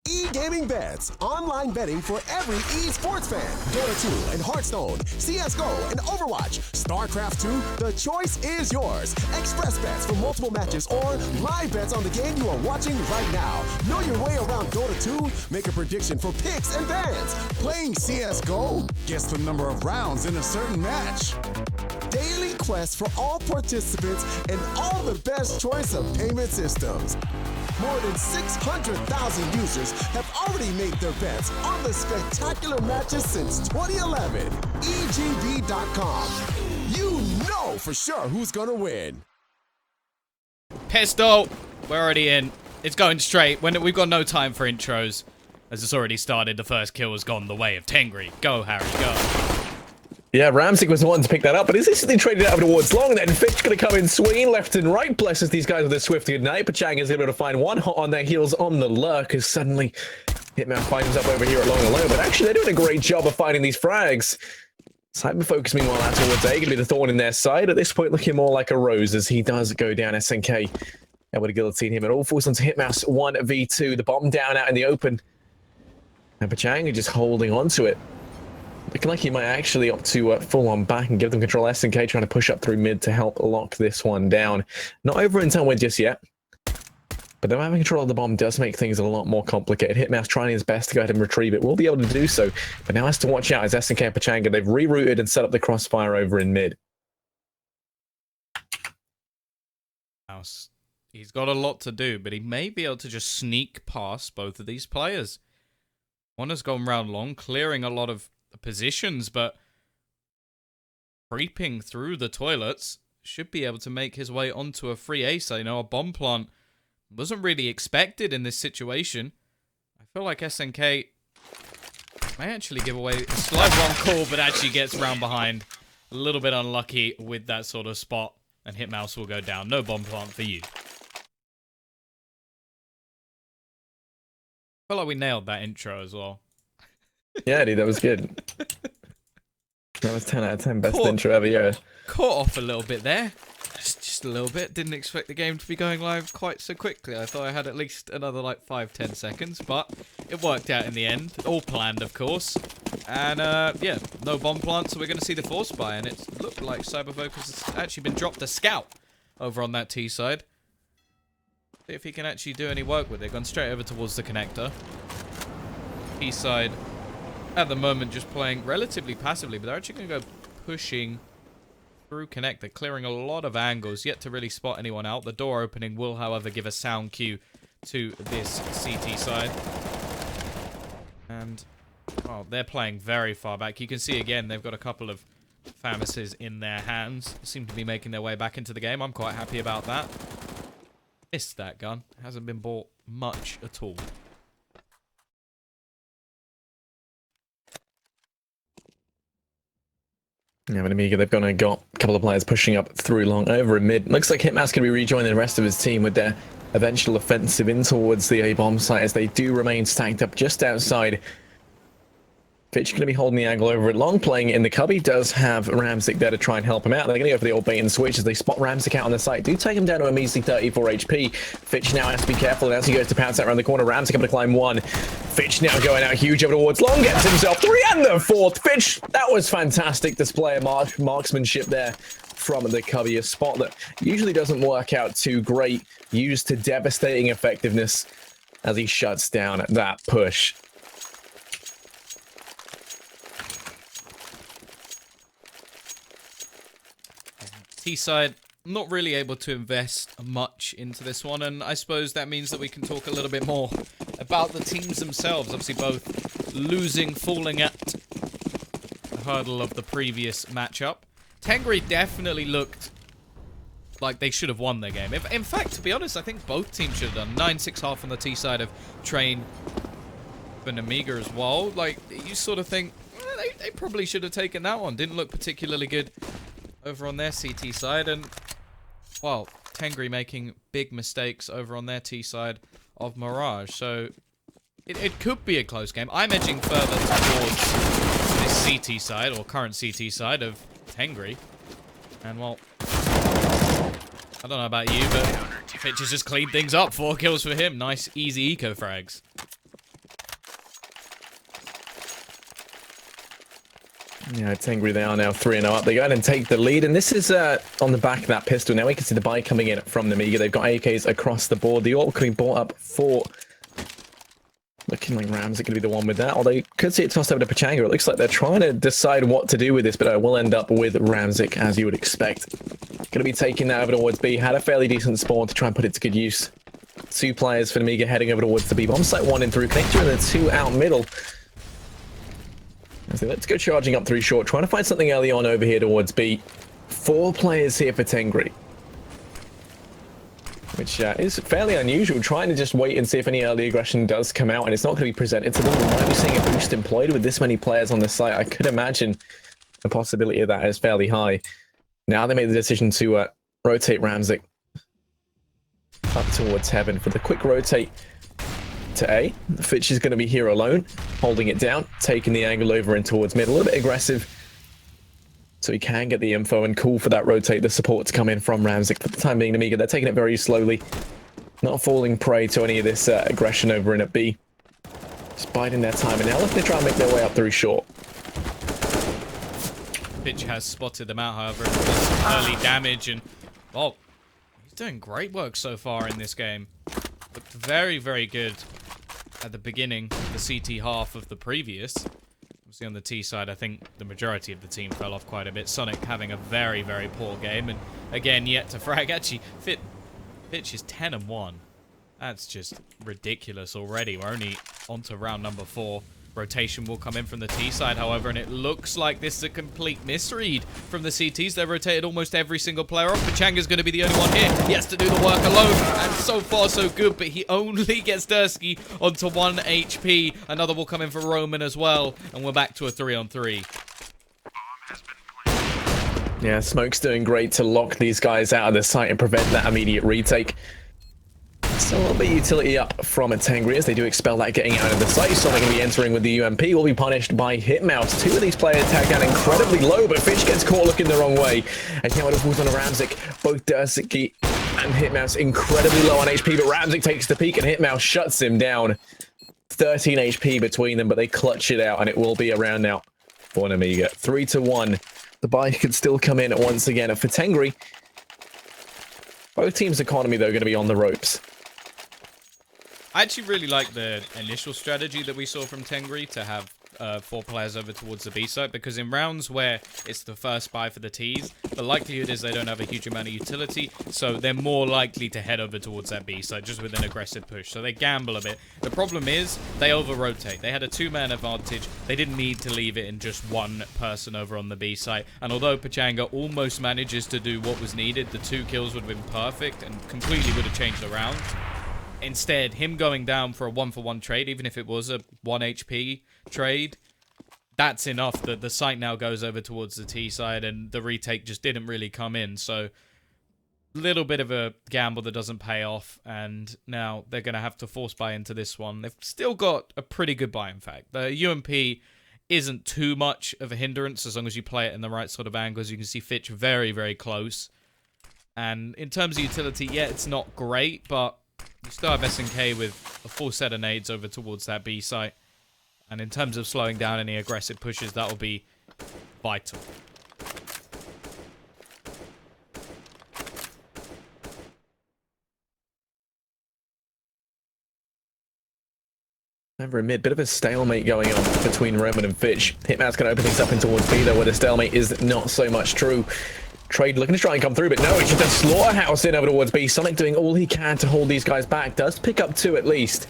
E-Gaming Bets, online betting for every esports fan. Dota 2 and Hearthstone, CSGO and Overwatch, StarCraft 2, the choice is yours. Express bets for multiple matches or live bets on the game you are watching right now. Know your way around Dota 2? Make a prediction for picks and bans. Playing CSGO? Guess the number of rounds in a certain match. Daily quests for all participants and all the best choice of payment systems. More than 600,000 users have already made their bets on the spectacular matches since 2011. EGB.com. You know for sure who's gonna win. Pistol! We're already in. It's going straight. We've got no time for intros. As it's already started, the first kill has gone the way of Tengri. Go, Harry, go. Yeah, Ramsey was the one to pick that up, but he's instantly traded out towards long, and then Fitch going to come in swinging left and right, blesses these guys with a swift good night. Pachang is able to find one hot on their heels on the lurk, as suddenly Hitman finds himself over here at long alone, but actually they're doing a great job of finding these frags. Cyberfocus, meanwhile, out towards A, going to be the thorn in their side, at this point looking more like a rose, as he does go down. SNK able to guillotine him, and all falls onto Hitmouse 1v2, the bomb down out in the open, and Pachang just holding on to it. Looking like he might actually opt to full on back and give them control. SNK trying to push up through mid to help lock this one down. Not over in with just yet, but them having control of the bomb does make things a lot more complicated. Hitmouse trying his best to go ahead and retrieve it. Will be able to do so, but now has to watch out as SNK and Pachanga, they've rerouted and set up the crossfire over in mid. He's got a lot to do, but he may be able to just sneak past both of these players. One has gone round long, clearing a lot of positions, but creeping through the toilets, should be able to make his way onto a free ace. You know, a bomb plant wasn't really expected in this situation. I feel like SNK may actually give away a slight wrong call, but actually gets round behind. A little bit unlucky with that sort of spot, and Hitmouse will go down. No bomb plant for you. I feel like we nailed that intro as well. Yeah, dude, that was good. That was 10 out of 10 best intro ever, yeah. Caught off a little bit there. Just a little bit. Didn't expect the game to be going live quite so quickly. I thought I had at least another like 5-10 seconds, but it worked out in the end. All planned, of course. And yeah, no bomb plant, so we're going to see the force buy, and it looked like Cyberfocus has actually been dropped a scout over on that T side. See if he can actually do any work with it. Gone straight over towards the connector. T side at the moment just playing relatively passively, but they're actually going to go pushing through connector, clearing a lot of angles, yet to really spot anyone out. The door opening will, however, give a sound cue to this CT side. And, well, they're playing very far back. You can see, again, they've got a couple of Famises in their hands. Seem to be making their way back into the game. I'm quite happy about that. Missed that gun. Hasn't been bought much at all. Yeah, but Nemiga, they've got a couple of players pushing up through long over in mid. Looks like Hitmouse can be rejoining the rest of his team with their eventual offensive in towards the A-bomb site as they do remain stacked up just outside. Fitch going to be holding the angle over at long, playing in the cubby. Does have Ramzik there to try and help him out. They're going to go for the old bait and switch as they spot Ramzik out on the site. Do take him down to a measly 34 HP. Fitch now has to be careful as he goes to pounce out around the corner. Ramzik able to climb one. Fitch now going out huge over towards long. Gets himself 3 and the 4th. Fitch, that was fantastic display of marksmanship there from the cubby. A spot that usually doesn't work out too great. Used to devastating effectiveness as he shuts down that push. T-side not really able to invest much into this one, and I suppose that means that we can talk a little bit more about the teams themselves. Obviously both losing, falling at the hurdle of the previous matchup. Tengri definitely looked like they should have won their game. In fact, to be honest, I think both teams should have done. 9-6 half on the T side of Train for Nemiga as well. Like, you sort of think, they probably should have taken that one. Didn't look particularly good over on their CT side, and well, Tengri making big mistakes over on their T side of Mirage, so it could be a close game. I'm edging further towards this CT side, or current CT side of Tengri, and well, I don't know about you, but Fitch has just cleaned things up. 4 kills for him. Nice, easy eco frags. Yeah, Tengri, they are now 3-0 up. They go ahead and take the lead, and this is on the back of that pistol. Now we can see the buy coming in from Nemiga. They've got AKs across the board. The AWP being bought up for... Looking like Rams are going to be the one with that. Although you could see it tossed over to Pachanga. It looks like they're trying to decide what to do with this, but I will end up with Ramzik, as you would expect. Going to be taking that over towards B. Had a fairly decent spawn to try and put it to good use. 2 players for Nemiga heading over towards the B. Bomb site 1 in through connector, and then 2 out middle. So let's go charging up through short. Trying to find something early on over here towards B. 4 players here for Tengri, which is fairly unusual. Trying to just wait and see if any early aggression does come out, and it's not going to be presented to them. We might be seeing a boost employed with this many players on the site. I could imagine the possibility of that is fairly high. Now they made the decision to rotate Ramzik up towards heaven for the quick rotate to A. Fitch is going to be here alone, holding it down, taking the angle over in towards mid. A little bit aggressive, so he can get the info and call for that rotate, the support to come in from Ramzik. For the time being, Nemiga, they're taking it very slowly, not falling prey to any of this aggression over in at B. Just biding their time, and now looking to try and make their way up through short. Fitch has spotted them out, however, and does some early damage, and oh, he's doing great work so far in this game. Looked very, very good at the beginning of the CT half of the previous. Obviously on the T side, I think the majority of the team fell off quite a bit. Sonic having a very, very poor game, and again, yet to frag. Actually, Fitch is 10-1. That's just ridiculous already. We're only on to round number 4. Rotation will come in from the T side, however, and it looks like this is a complete misread from the CTs. They've rotated almost every single player off. Pachanga's going to be the only one here. He has to do the work alone, and so far so good, but he only gets Dursky onto 1 HP. Another will come in for Roman as well, and we're back to a 3-on-3. Yeah, Smoke's doing great to lock these guys out of the site and prevent that immediate retake. So a little bit of utility up from a Tengri as they do expel that getting out of the site. So they're going to be entering with the UMP. Will be punished by Hitmouse. 2 of these players tagged down incredibly low, but Fitch gets caught looking the wrong way. And now it falls on a Ramzik. Both Dursky and Hitmouse incredibly low on HP, but Ramzik takes the peak and Hitmouse shuts him down. 13 HP between them, but they clutch it out, and it will be a round now for Nemiga. 3-1. The buy could still come in once again for Tengri. Both teams' economy, though, going to be on the ropes. I actually really like the initial strategy that we saw from Tengri to have 4 players over towards the B site, because in rounds where it's the first buy for the Ts, the likelihood is they don't have a huge amount of utility, so they're more likely to head over towards that B site just with an aggressive push. So they gamble a bit. The problem is they over-rotate. They had a 2-man advantage. They didn't need to leave it in just 1 person over on the B site. And although Pachanga almost manages to do what was needed, the 2 kills would have been perfect and completely would have changed the round. Instead, him going down for a 1-for-1 trade, even if it was a 1 HP trade, that's enough that the site now goes over towards the T side, and the retake just didn't really come in. So, little bit of a gamble that doesn't pay off, and now they're going to have to force buy into this one. They've still got a pretty good buy, in fact. The UMP isn't too much of a hindrance as long as you play it in the right sort of angles. You can see Fitch very, very close. And in terms of utility, yeah, it's not great, but you still have SNK with a full set of nades over towards that B site. And in terms of slowing down any aggressive pushes, that will be vital. Over a mid, bit of a stalemate going on between Roman and Fitch. Hitman's going to open things up in towards B, though, where the stalemate is not so much true. Trade looking to try and come through, but no, it's just a slaughterhouse in over towards B. Sonic doing all he can to hold these guys back. Does pick up 2 at least,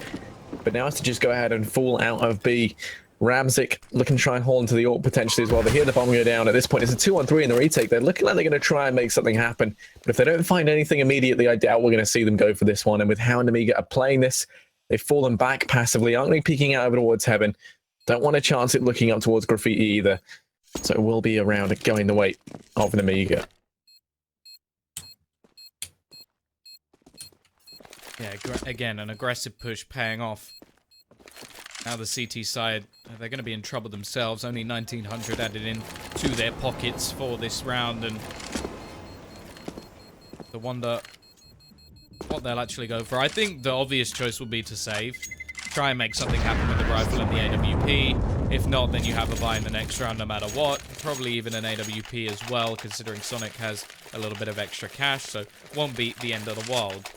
but now has to just go ahead and fall out of B. Ramzik looking to try and hold into the AWP potentially as well. They hear the bomb go down. At this point, it's a 2-on-3 in the retake. They're looking like they're going to try and make something happen, but if they don't find anything immediately, I doubt we're going to see them go for this one. And with how Nemiga are playing this, they've fallen back passively, aren't really peeking out over towards heaven. Don't want to chance it looking up towards graffiti either. So it will be around going the way of Nemiga. Yeah, again, an aggressive push paying off. Now the CT side, they're going to be in trouble themselves. Only 1900 added in to their pockets for this round, and I wonder what they'll actually go for. I think the obvious choice will be to save. Try and make something happen with the rifle and the AWP. If not, then you have a buy in the next round no matter what. probably even an AWP as well, considering Sonic has a little bit of extra cash, so won't be the end of the world.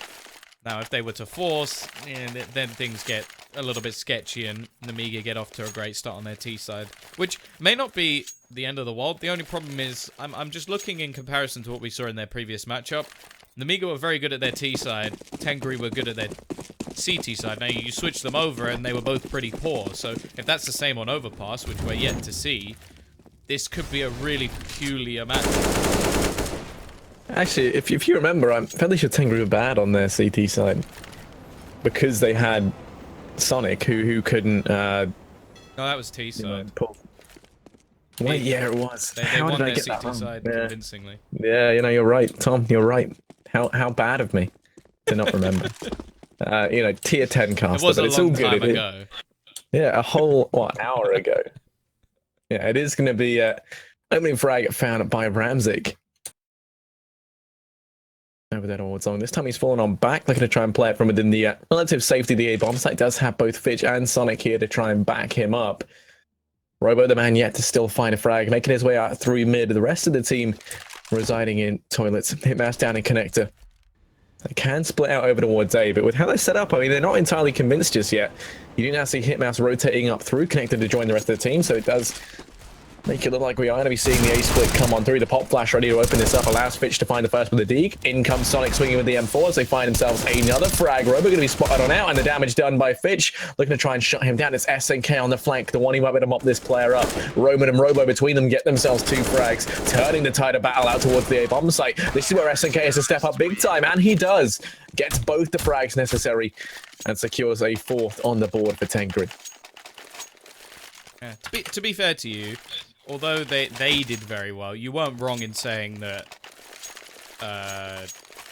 Now, if they were to force, then things get a little bit sketchy, and Nemiga get off to a great start on their T side, which may not be the end of the world. The only problem is, I'm just looking in comparison to what we saw in their previous matchup. Nemiga were very good at their T side, Tengri were good at their CT side. Now, you switch them over, and they were both pretty poor, so if that's the same on overpass, which we're yet to see, this could be a really peculiar matchup. Actually, if you remember, I'm fairly sure Tengri were bad on their CT side because they had Sonic, who couldn't. No, that was T side. Wait, yeah, it was. They won their CT side convincingly. Yeah, you're right, Tom. You're right. How bad of me to not remember. Tier 10 caster, but it's all good. Time ago. Yeah, a whole hour ago. Yeah, it is going to be opening frag found by Ramzik. Over that all zone. This time he's fallen on back, looking to try and play it from within the relative safety. The A bomb site does have both Fitch and Sonic here to try and back him up. Robo the man yet to still find a frag, making his way out through mid. The rest of the team residing in toilets. Hitmouse down in connector. They can split out over towards A, but with how they set up, I mean, they're not entirely convinced just yet. You do now see Hitmouse rotating up through connector to join the rest of the team, so it does make it look like we are going to be seeing the A-split come on through. The pop flash ready to open this up, allows Fitch to find the first with the Deeg. In comes Sonic swinging with the M4 as they find themselves another frag. Robo going to be spotted on out, and the damage done by Fitch. Looking to try and shut him down. It's SNK on the flank, the one who might be able to mop this player up. Roman and Robo between them get themselves 2 frags, turning the tide of battle out towards the A-bomb site. This is where SNK has to step up big time, and he does. Gets both the frags necessary and secures a 4th on the board for Tengri. Yeah, to be fair to you, although they did very well, you weren't wrong in saying that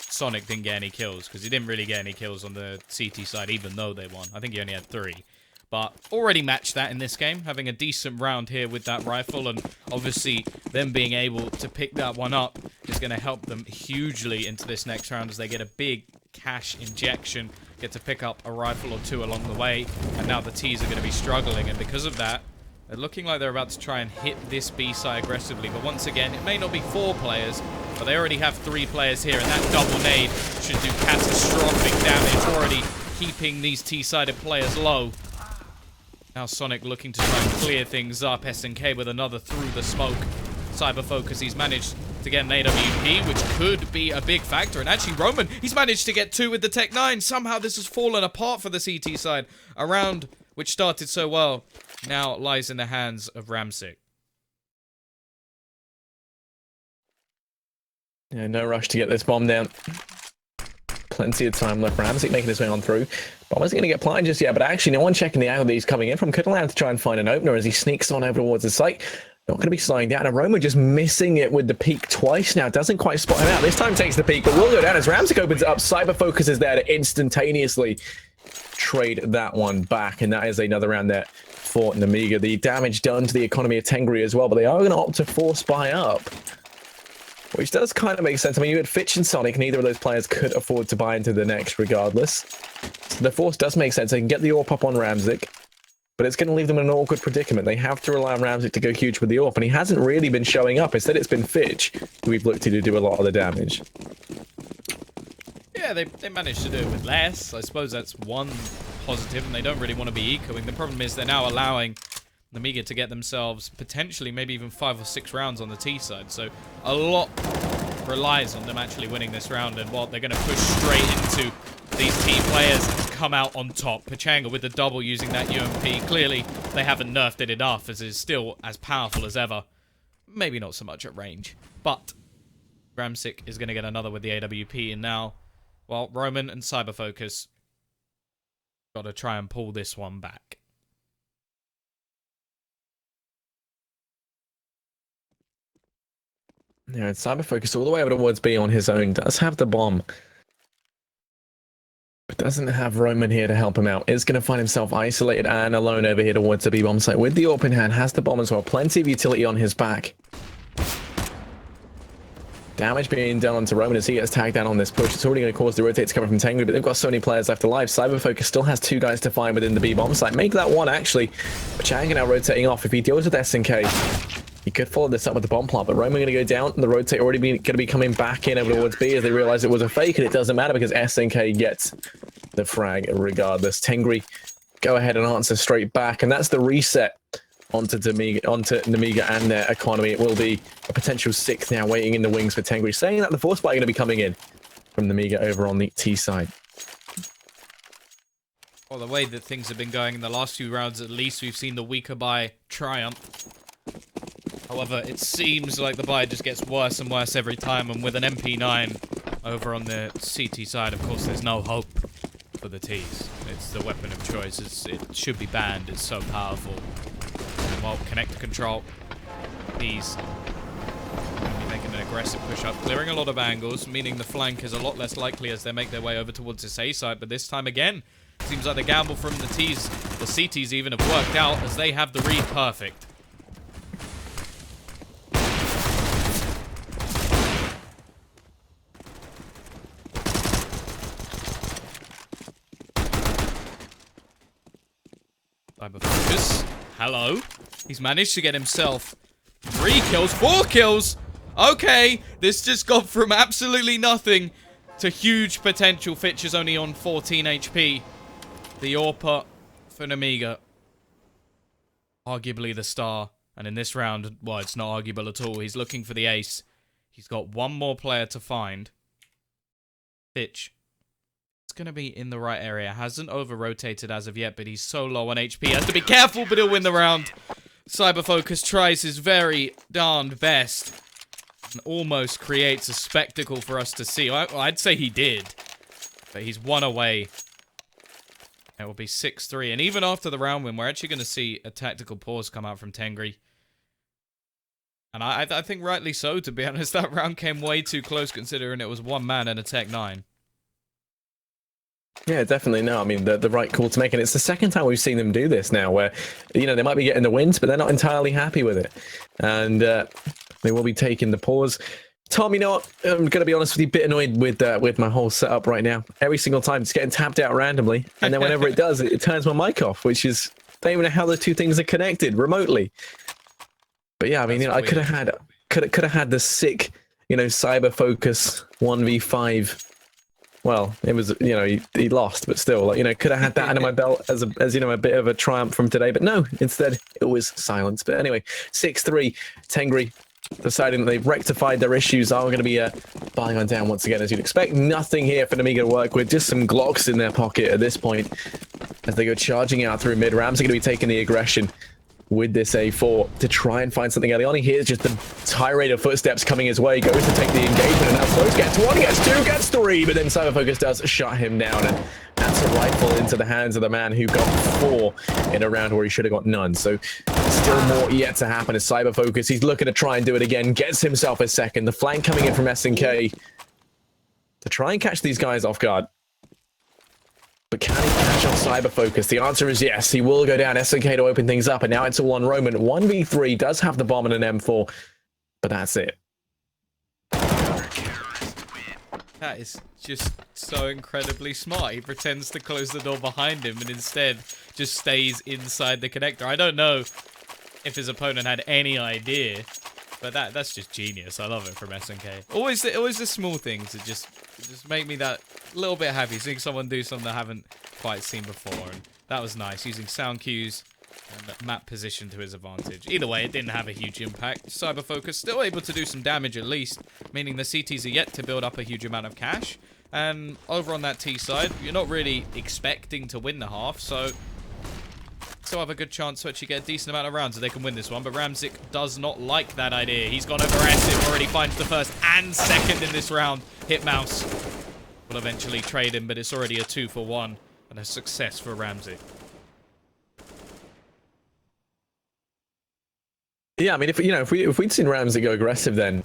Sonic didn't get any kills, because he didn't really get any kills on the CT side, even though they won. I think he only had 3. But already matched that in this game, having a decent round here with that rifle, and obviously them being able to pick that one up is going to help them hugely into this next round as they get a big cash injection, get to pick up a rifle or 2 along the way, and now the T's are going to be struggling, and because of that, they're looking like they're about to try and hit this B side aggressively, but once again, it may not be 4 players, but they already have 3 players here, and that double nade should do catastrophic damage, already keeping these T-sided players low. Now Sonic looking to try and clear things up. SNK with another through the smoke. Cyber Focus, he's managed to get an AWP, which could be a big factor. And actually, Roman, he's managed to get 2 with the Tech 9. Somehow this has fallen apart for the CT side. A round which started so well now lies in the hands of Ramzik. Yeah, no rush to get this bomb down. Plenty of time left. Ramzik making his way on through. Bomb isn't going to get planted just yet, but actually no one checking the angle that he's coming in from. Could allow him to try and find an opener as he sneaks on over towards the site. Not going to be slowing down. Aroma just missing it with the peak twice now. Doesn't quite spot him out. This time takes the peak, but will go down as Ramzik opens it up. Cyber Focus is there to instantaneously trade that one back, and that is another round there for Nemiga. The damage done to the economy of Tengri as well, but they are going to opt to force buy up, which does kind of make sense. I mean, you had Fitch and Sonic. Neither of those players could afford to buy into the next regardless. So the force does make sense. They can get the AWP up on Ramzik, but it's going to leave them in an awkward predicament. They have to rely on Ramzik to go huge with the AWP, and he hasn't really been showing up. Instead, it's been Fitch who we've looked to do a lot of the damage. Yeah, they managed to do it with less. I suppose that's one positive, and they don't really want to be ecoing. The problem is they're now allowing Nemiga to get themselves potentially maybe even 5 or 6 rounds on the T side. So a lot relies on them actually winning this round, and what they're going to push straight into these T players and come out on top. Pachanga with the double using that UMP. Clearly, they haven't nerfed it enough, as it is still as powerful as ever. Maybe not so much at range, but Ramzik is going to get another with the AWP, and now, well, Roman and Cyber Focus got to try and pull this one back. Yeah, and Cyber Focus all the way over towards B on his own. Does have the bomb, but doesn't have Roman here to help him out. Is going to find himself isolated and alone over here towards the B bomb site with the AWP in hand. Has the bomb as well. Plenty of utility on his back. Damage being done onto Roman as he gets tagged down on this push. It's already going to cause the rotates coming from Tengri, but they've got so many players left alive. Cyber Focus still has 2 guys to find within the B bomb site. Make that 1 actually. But Chang now rotating off. If he deals with SNK, He could follow this up with the bomb plant, but Roman going to go down. The rotate already going to be coming back in over towards B as they realize it was a fake, and it doesn't matter because SNK gets the frag regardless. Tengri go ahead and answer straight back, and that's the reset onto Nemiga and their economy. It will be a potential 6th now waiting in the wings for Tengri, saying that the force buy are going to be coming in from Nemiga over on the T side. Well, the way that things have been going in the last few rounds, at least, we've seen the weaker buy triumph. However, it seems like the buy just gets worse and worse every time, and with an MP9 over on the CT side, of course, there's no hope for the Ts. It's the weapon of choice. It should be banned. It's so powerful. And while connector control, he's making an aggressive push-up, clearing a lot of angles, meaning the flank is a lot less likely as they make their way over towards this A side, but this time again, seems like the gamble from the Ts, the CTs even, have worked out as they have the read perfect. Cyberfocus. Hello. He's managed to get himself 3 kills, 4 kills. Okay, this just got from absolutely nothing to huge potential. Fitch is only on 14 HP. The AWP for Nemiga. Arguably the star. And in this round, well, it's not arguable at all. He's looking for the ace. He's got one more player to find. Fitch. It's going to be in the right area. Hasn't over-rotated as of yet, but he's so low on HP. Has to be careful, but he'll win the round. Cyberfocus tries his very darned best. And almost creates a spectacle for us to see. I'd say he did. But he's one away. It will be 6-3. And even after the round win, we're actually going to see a tactical pause come out from Tengri. And I think rightly so, to be honest. That round came way too close considering it was one man and a Tech 9. Yeah, definitely. No, I mean, the right call to make. And it's the second time we've seen them do this now where, you know, they might be getting the wins, but they're not entirely happy with it. And they will be taking the pause. Tom, you know what? I'm going to be honest with you, a bit annoyed with my whole setup right now. Every single time it's getting tapped out randomly. And then whenever it does, it turns my mic off, which is, I don't even know how those two things are connected remotely. But yeah, I mean, you know, I could have had the sick, you know, Cyberfocus 1v5. Well, it was, you know, he lost, but still, like, you know, could have had that under my belt as you know, a bit of a triumph from today. But no, instead it was silence. But anyway, 6-3, Tengri deciding that they've rectified their issues, are going to be buying on down once again, as you'd expect. Nothing here for Nemiga to work with, just some Glocks in their pocket at this point as they go charging out through mid. Rams are going to be taking the aggression with this A4 to try and find something early on. He hears just the tirade of footsteps coming his way, goes to take the engagement, and now Float gets 1, gets 2, gets 3, but then Cyberfocus does shut him down, and that's a rifle into the hands of the man who got 4 in a round where he should have got none. So still more yet to happen as Cyberfocus, he's looking to try and do it again, gets himself a second. The flank coming in from SNK to try and catch these guys off guard. But can he catch off Cyberfocus? The answer is yes. He will go down. SNK to open things up, and now it's all on Roman. 1v3, does have the bomb and an M4, but that's it. That is just so incredibly smart. He pretends to close the door behind him and instead just stays inside the connector. I don't know if his opponent had any idea, but that's just genius. I love it from SNK. Always the small things that just make me that little bit happy, seeing someone do something I haven't quite seen before. And that was nice, using sound cues and map position to his advantage. Either way, it didn't have a huge impact. Cyberfocus still able to do some damage at least, meaning the CTs are yet to build up a huge amount of cash. And over on that T side, you're not really expecting to win the half, so still have a good chance to actually get a decent amount of rounds so they can win this one. But Ramzik does not like that idea. He's gone aggressive, already finds the first and second in this round. Hitmouse will eventually trade him, but it's already a 2-for-1 and a success for Ramzik. Yeah, I mean, if we'd seen Ramsey go aggressive then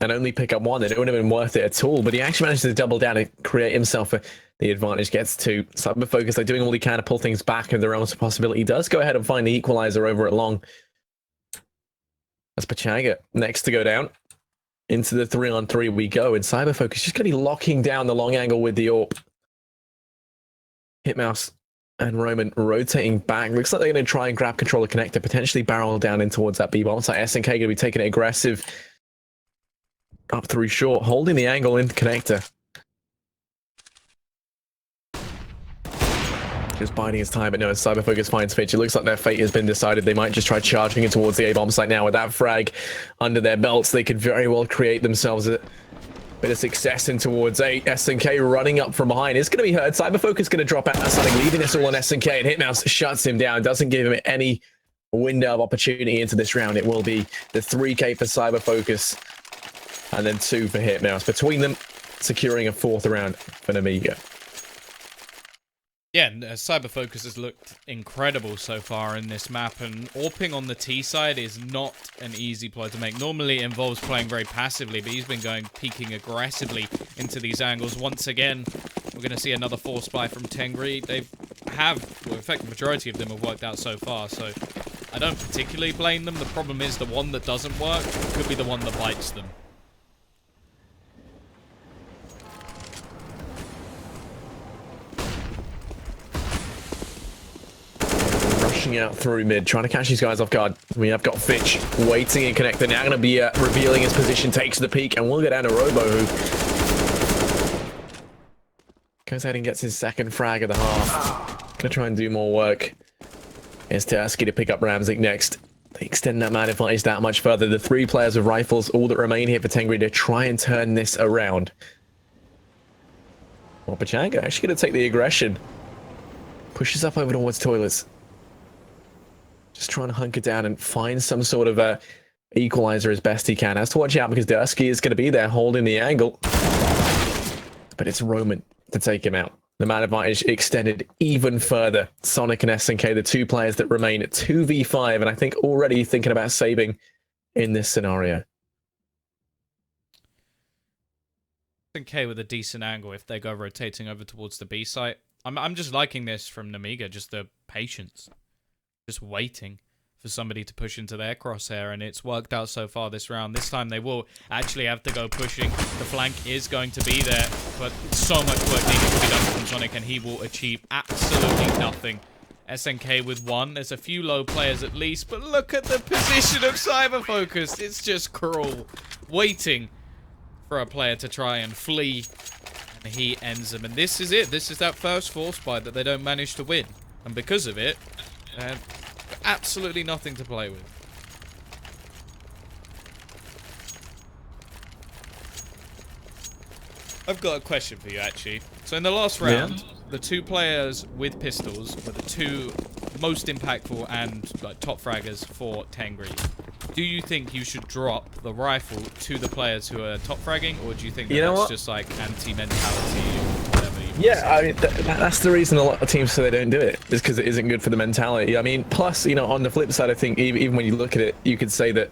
and only pick up 1, then it wouldn't have been worth it at all. But he actually managed to double down and create himself the advantage. Gets 2. Cyberfocus, they're doing all he can to pull things back in the realms of possibility. He does go ahead and find the equalizer over at long. That's Pachanga next to go down. Into the 3-on-3 we go, and Cyberfocus just going to be locking down the long angle with the AWP. Hitmouse And Roman rotating back. Looks like they're going to try and grab control of connector, potentially barrel down in towards that B-bomb site. SNK going to be taking it aggressive. Up through short, holding the angle in connector. Just biding his time, but no, as Cyberfocus finds Fitch, it looks like their fate has been decided. They might just try charging in towards the A-bomb site now. With that frag under their belts, they could very well create themselves a bit of success in towards A. SNK running up from behind. It's going to be heard. Cyberfocus going to drop out something, leaving this all on SNK, and Hitmouse shuts him down. Doesn't give him any window of opportunity into this round. It will be the 3K for Cyberfocus, and then 2 for Hitmouse. Between them, securing a 4th round for Nemiga. Yeah, Cyberfocus has looked incredible so far in this map, and AWPing on the T side is not an easy play to make. Normally it involves playing very passively, but he's been peeking aggressively into these angles. Once again, we're going to see another force buy from Tengri. In fact, the majority of them have worked out so far, so I don't particularly blame them. The problem is the one that doesn't work could be the one that bites them. Out through mid, trying to catch these guys off guard. We have got Fitch waiting in connector, now going to be revealing his position, takes the peak, and we'll go down to Robo, who goes ahead and gets his 2nd frag of the half. Gonna try and do more work. It's Tursky to pick up Ramzik next. They extend that man advantage that much further. The 3 players with rifles, all that remain here for Tengri to try and turn this around. Well, Pachanga actually going to take the aggression. Pushes up over towards toilets. Just trying to hunker down and find some sort of equalizer as best he can. Has to watch out because Dursky is going to be there holding the angle. But it's Roman to take him out. The man advantage extended even further. Sonic and SNK, the 2 players that remain at 2v5, and I think already thinking about saving in this scenario. SNK with a decent angle if they go rotating over towards the B site. I'm just liking this from Nemiga, just the patience. Just waiting for somebody to push into their crosshair, and it's worked out so far this round. This time they will actually have to go pushing. The flank is going to be there, but so much work needed to be done from Sonic, and he will achieve absolutely nothing. SNK with 1. There's a few low players at least, but look at the position of Cyberfocus. It's just cruel. Waiting for a player to try and flee, and he ends them. And this is it. This is that first force buy that they don't manage to win. And because of it, absolutely nothing to play with. I've got a question for you, actually. So in the last round, the 2 players with pistols were the 2 most impactful and top fraggers for Tengri. Do you think you should drop the rifle to the players who are top fragging, or do you think that that's just like anti-mentality? Yeah, I mean, that's the reason a lot of teams say they don't do it, is because it isn't good for the mentality. I mean, plus, on the flip side, I think even when you look at it, you could say that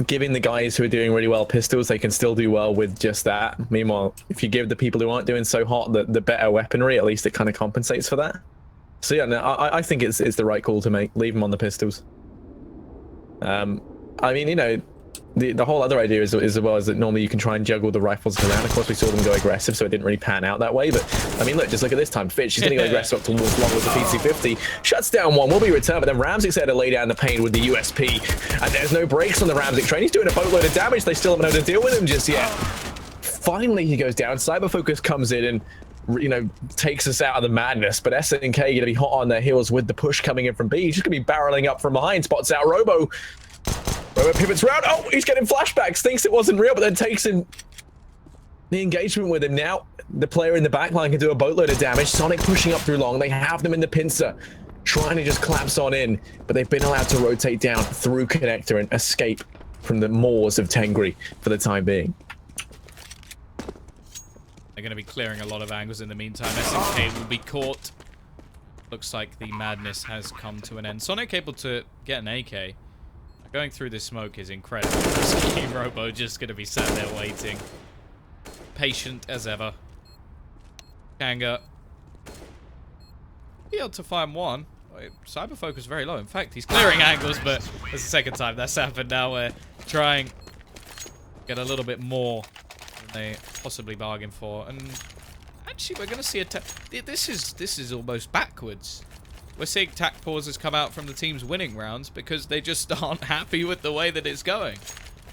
giving the guys who are doing really well pistols, they can still do well with just that. Meanwhile, if you give the people who aren't doing so hot the better weaponry, at least it kind of compensates for that. So yeah, no, I think it's the right call to make. Leave them on the pistols. I mean, the whole other idea is as well is that normally you can try and juggle the rifles around. Of course, we saw them go aggressive, so it didn't really pan out that way. But I mean, look, just look at this time. Fitch, he's going to go aggressive up towards long with the PC-50. Shuts down 1, will be returned, but then Ramzik said to lay down the pain with the USP. And there's no brakes on the Ramzik train. He's doing a boatload of damage. They still haven't been able to deal with him just yet. Finally, he goes down. Cyberfocus comes in and, takes us out of the madness. But SNK going to be hot on their heels with the push coming in from B. He's just going to be barreling up from behind. Spots out Robo. Robo pivots around. Oh, he's getting flashbacks. Thinks it wasn't real, but then takes in the engagement with him. Now, the player in the backline can do a boatload of damage. Sonic pushing up through long. They have them in the pincer, trying to just collapse on in, but they've been allowed to rotate down through connector and escape from the maws of Tengri for the time being. They're going to be clearing a lot of angles in the meantime. SNK will be caught. Looks like the madness has come to an end. Sonic able to get an AK. Going through this smoke is incredible. Robo just going to be sat there waiting. Patient as ever. Kanga. Be able to find 1. Cyberfocus very low. In fact, he's clearing angles, but it's the second time that's happened now. We're trying to get a little bit more than they possibly bargained for. And actually, we're going to see a... This is almost backwards. we're seeing tac pauses come out from the teams winning rounds because they just aren't happy with the way that it's going.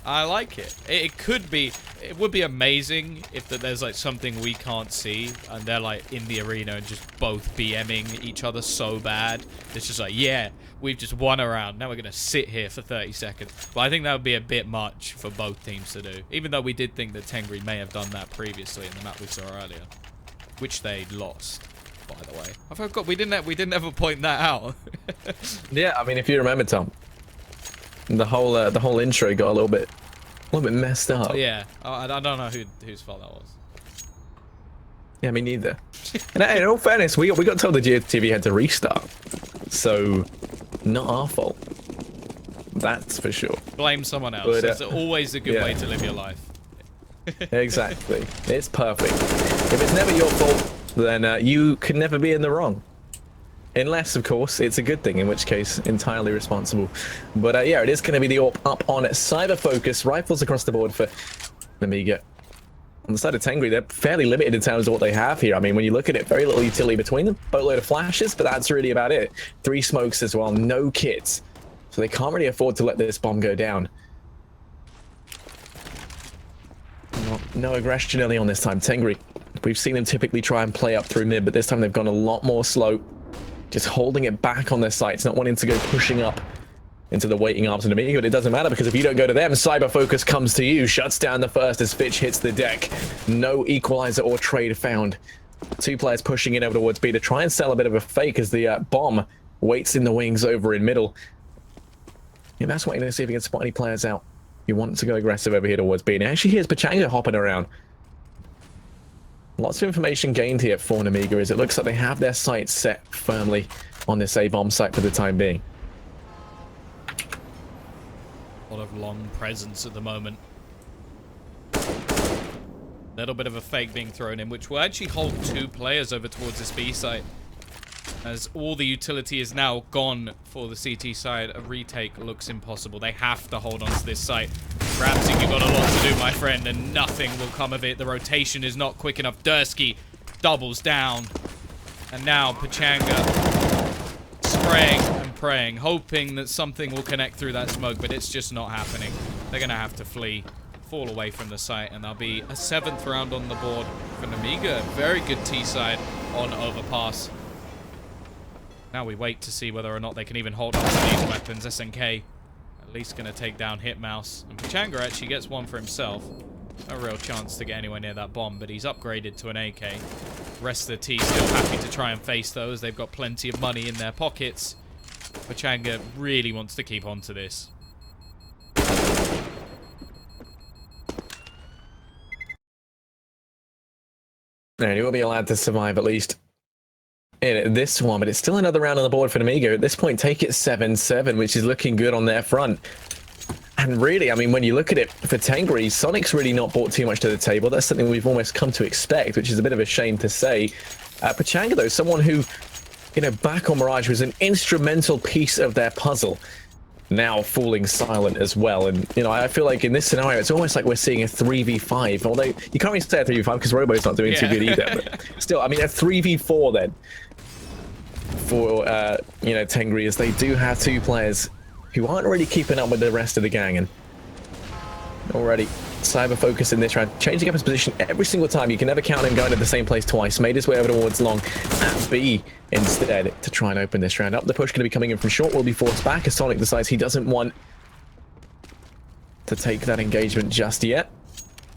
I like it. It would be amazing if there's like something we can't see and they're like in the arena and just both BMing each other so bad. It's just like, yeah, we've just won a round. Now we're going to sit here for 30 seconds. But I think that would be a bit much for both teams to do. Even though we did think that Tengri may have done that previously in the map we saw earlier. Which they lost, by the way. I forgot we didn't ever point that out. Yeah, I mean, if you remember, Tom, the whole intro got a little bit messed up. Yeah, I don't know whose fault that was. Yeah, me neither. And in all fairness, we got told the GTV had to restart, so not our fault. That's for sure. Blame someone else. But, It's always a good way to live your life. Exactly. It's perfect. If it's never your fault, then you can never be in the wrong. Unless, of course, it's a good thing, in which case, entirely responsible. But yeah, it is going to be the AWP up on Cyber Focus. Rifles across the board for Nemiga. On the side of Tengri, they're fairly limited in terms of what they have here. I mean, when you look at it, very little utility between them. Boatload of flashes, but that's really about it. 3 smokes as well, no kits. So they can't really afford to let this bomb go down. No aggression early on this time. Tengri, we've seen them typically try and play up through mid, but this time they've gone a lot more slow. Just holding it back on their sights, not wanting to go pushing up into the waiting arms of Nemiga, but it doesn't matter because if you don't go to them, Cyber Focus comes to you, shuts down the first as Fitch hits the deck. No equalizer or trade found. 2 players pushing in over towards B to try and sell a bit of a fake as the bomb waits in the wings over in middle. Yeah, that's waiting to see if he can spot any players out. You want to go aggressive over here towards B. And actually here's Pachanga hopping around. Lots of information gained here for Nemiga as it looks like they have their sights set firmly on this A-bomb site for the time being. A lot of long presence at the moment. Little bit of a fake being thrown in, which will actually hold 2 players over towards this B site. As all the utility is now gone for the CT side, a retake looks impossible. They have to hold on to this site. Ramsey, you've got a lot to do, my friend, and nothing will come of it. The rotation is not quick enough. Dursky doubles down. And now Pachanga spraying and praying, hoping that something will connect through that smoke, but it's just not happening. They're going to have to flee, fall away from the site, and there'll be a 7th round on the board for Nemiga. Very good T-side on overpass. Now we wait to see whether or not they can even hold on to these weapons. SNK at least going to take down Hitmouse. And Pachanga actually gets one for himself. No real chance to get anywhere near that bomb, but he's upgraded to an AK. Rest of the T still happy to try and face those. They've got plenty of money in their pockets. Pachanga really wants to keep on to this. And he will be allowed to survive at least in this one, but it's still another round on the board for Nemiga. At this point, take it 7-7, which is looking good on their front. And really, I mean, when you look at it for Tengri, Sonic's really not brought too much to the table. That's something we've almost come to expect, which is a bit of a shame to say. Pachanga, though, someone who, you know, back on Mirage was an instrumental piece of their puzzle, now falling silent as well. And, you know, I feel like in this scenario, it's almost like we're seeing a 3v5, although you can't really say a 3v5 because Robo's not doing too good either. But still, I mean, a 3v4 then for, you know, Tengri, as they do have 2 players who aren't really keeping up with the rest of the gang. And already Cyber Focus in this round, changing up his position every single time. You can never count him going to the same place twice. Made his way over towards long at B instead to try and open this round up. The push going to be coming in from short, will be forced back as Sonic decides he doesn't want to take that engagement just yet.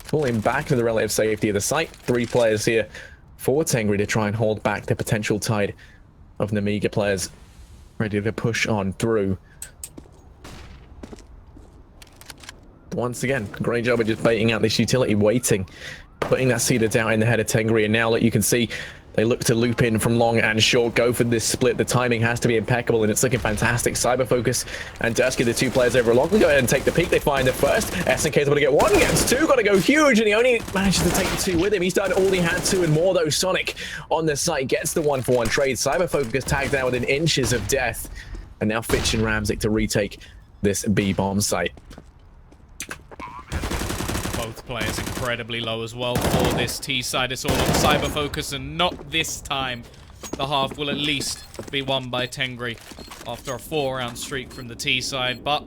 Falling back to the relative safety of the site. 3 players here for Tengri to try and hold back the potential tide of Nemiga players ready to push on through. Once again, great job of just baiting out this utility, waiting, putting that seeder down in the head of Tengri, and now, like you can see, they look to loop in from long and short, go for this split. The timing has to be impeccable, and it's looking fantastic. Cyber Focus and Dursky, the 2 players over long, go ahead and take the peak. They find the first. SNK's able to get 1, gets 2, got to go huge, and he only manages to take the 2 with him. He's done all he had to and more, though. Sonic on the site gets the 1-for-1 trade. Cyber Focus tagged down within inches of death, and now Fitch and Ramzik to retake this B-bomb site. Both players incredibly low as well for this T side. It's all on Cyber Focus, and not this time. the half will at least be won by Tengri after a 4-round streak from the T side. But,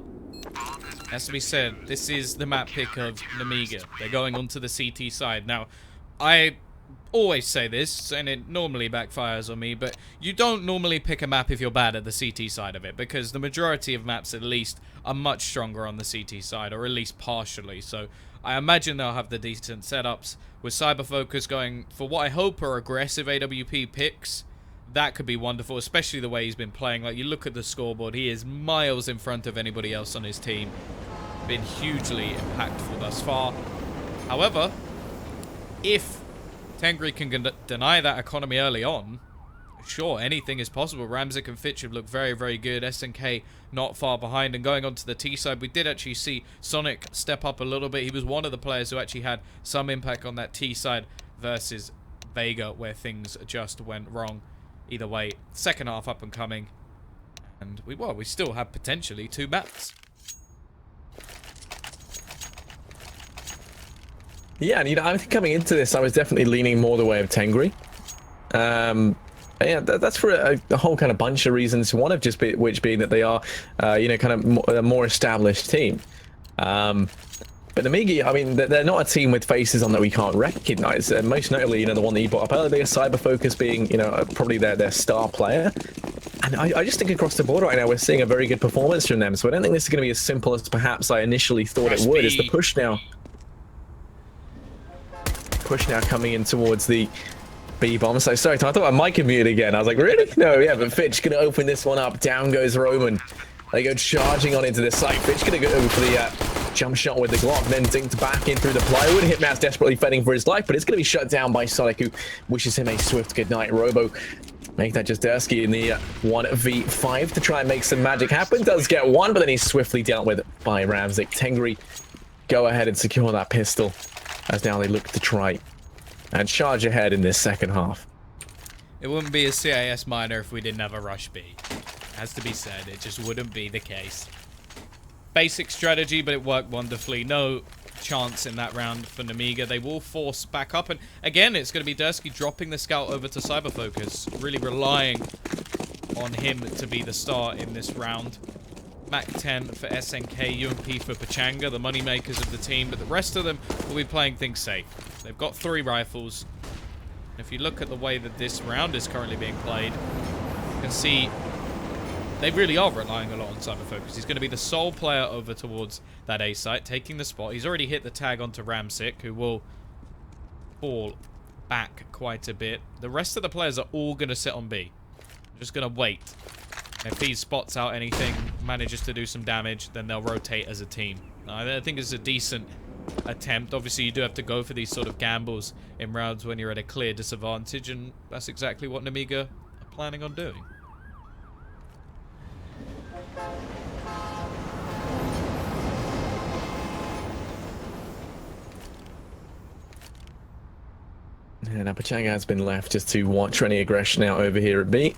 as to be said, this is the map pick of Nemiga. They're going onto the CT side. Now, I always say this, and it normally backfires on me, but you don't normally pick a map if you're bad at the CT side of it, because the majority of maps, at least, are much stronger on the CT side, or at least partially. So I imagine they'll have the decent setups, with Cyberfocus going for what I hope are aggressive AWP picks. That could be wonderful, especially the way he's been playing. Like, you look at the scoreboard, he is miles in front of anybody else on his team. Been hugely impactful thus far. However, if Tengri can deny that economy early on, sure, anything is possible. Ramzik and Fitch have looked very, very good. SNK not far behind. And going on to the T side, we did actually see Sonic step up a little bit. He was one of the players who actually had some impact on that T side versus Vega, where things just went wrong. Either way, second half up and coming. And we still have potentially 2 maps. Yeah, and I think coming into this, I was definitely leaning more the way of Tengri. Yeah, that's for a whole kind of bunch of reasons. One of which being that they are, kind of a more established team. But Nemiga, I mean, they're not a team with faces on that we can't recognize. Most notably, the one that you brought up earlier, Cyberfocus being, probably their star player. And I just think across the board right now, we're seeing a very good performance from them. So I don't think this is going to be as simple as perhaps I initially thought it would. Is the push now coming in towards the B bomb? So sorry, Tom, I thought my mic had muted again. I was like, really? No, yeah, but Fitch gonna open this one up. Down goes Roman. They go charging on into the site. Fitch gonna go over for the jump shot with the Glock, then dinked back in through the plywood. Hitman's desperately fending for his life, but it's gonna be shut down by Sonic, who wishes him a swift goodnight. Robo make that just Dursky in the 1v5 to try and make some magic happen. Does get one, but then he's swiftly dealt with by Ramzik. Tengri go ahead and secure that pistol, as now they look to try and charge ahead in this second half. It wouldn't be a CIS minor if we didn't have a rush B. Has to be said, it just wouldn't be the case. Basic strategy, but it worked wonderfully. No chance in that round for Nemiga. They will force back up, and again, it's going to be Dursky dropping the scout over to Cyberfocus, really relying on him to be the star in this round. Mac 10 for SNK, UMP for Pachanga, the moneymakers of the team, but the rest of them will be playing things safe. They've got 3 rifles. If you look at the way that this round is currently being played, you can see they really are relying a lot on Cyberfocus. He's going to be the sole player over towards that A site, taking the spot. He's already hit the tag onto Ramzik, who will fall back quite a bit. The rest of the players are all going to sit on B. Just going to wait. If he spots out anything, manages to do some damage, then they'll rotate as a team. I think it's a decent attempt. Obviously, you do have to go for these sort of gambles in rounds when you're at a clear disadvantage, and that's exactly what Nemiga are planning on doing. Yeah, now Pachanga has been left just to watch for any aggression out over here at B.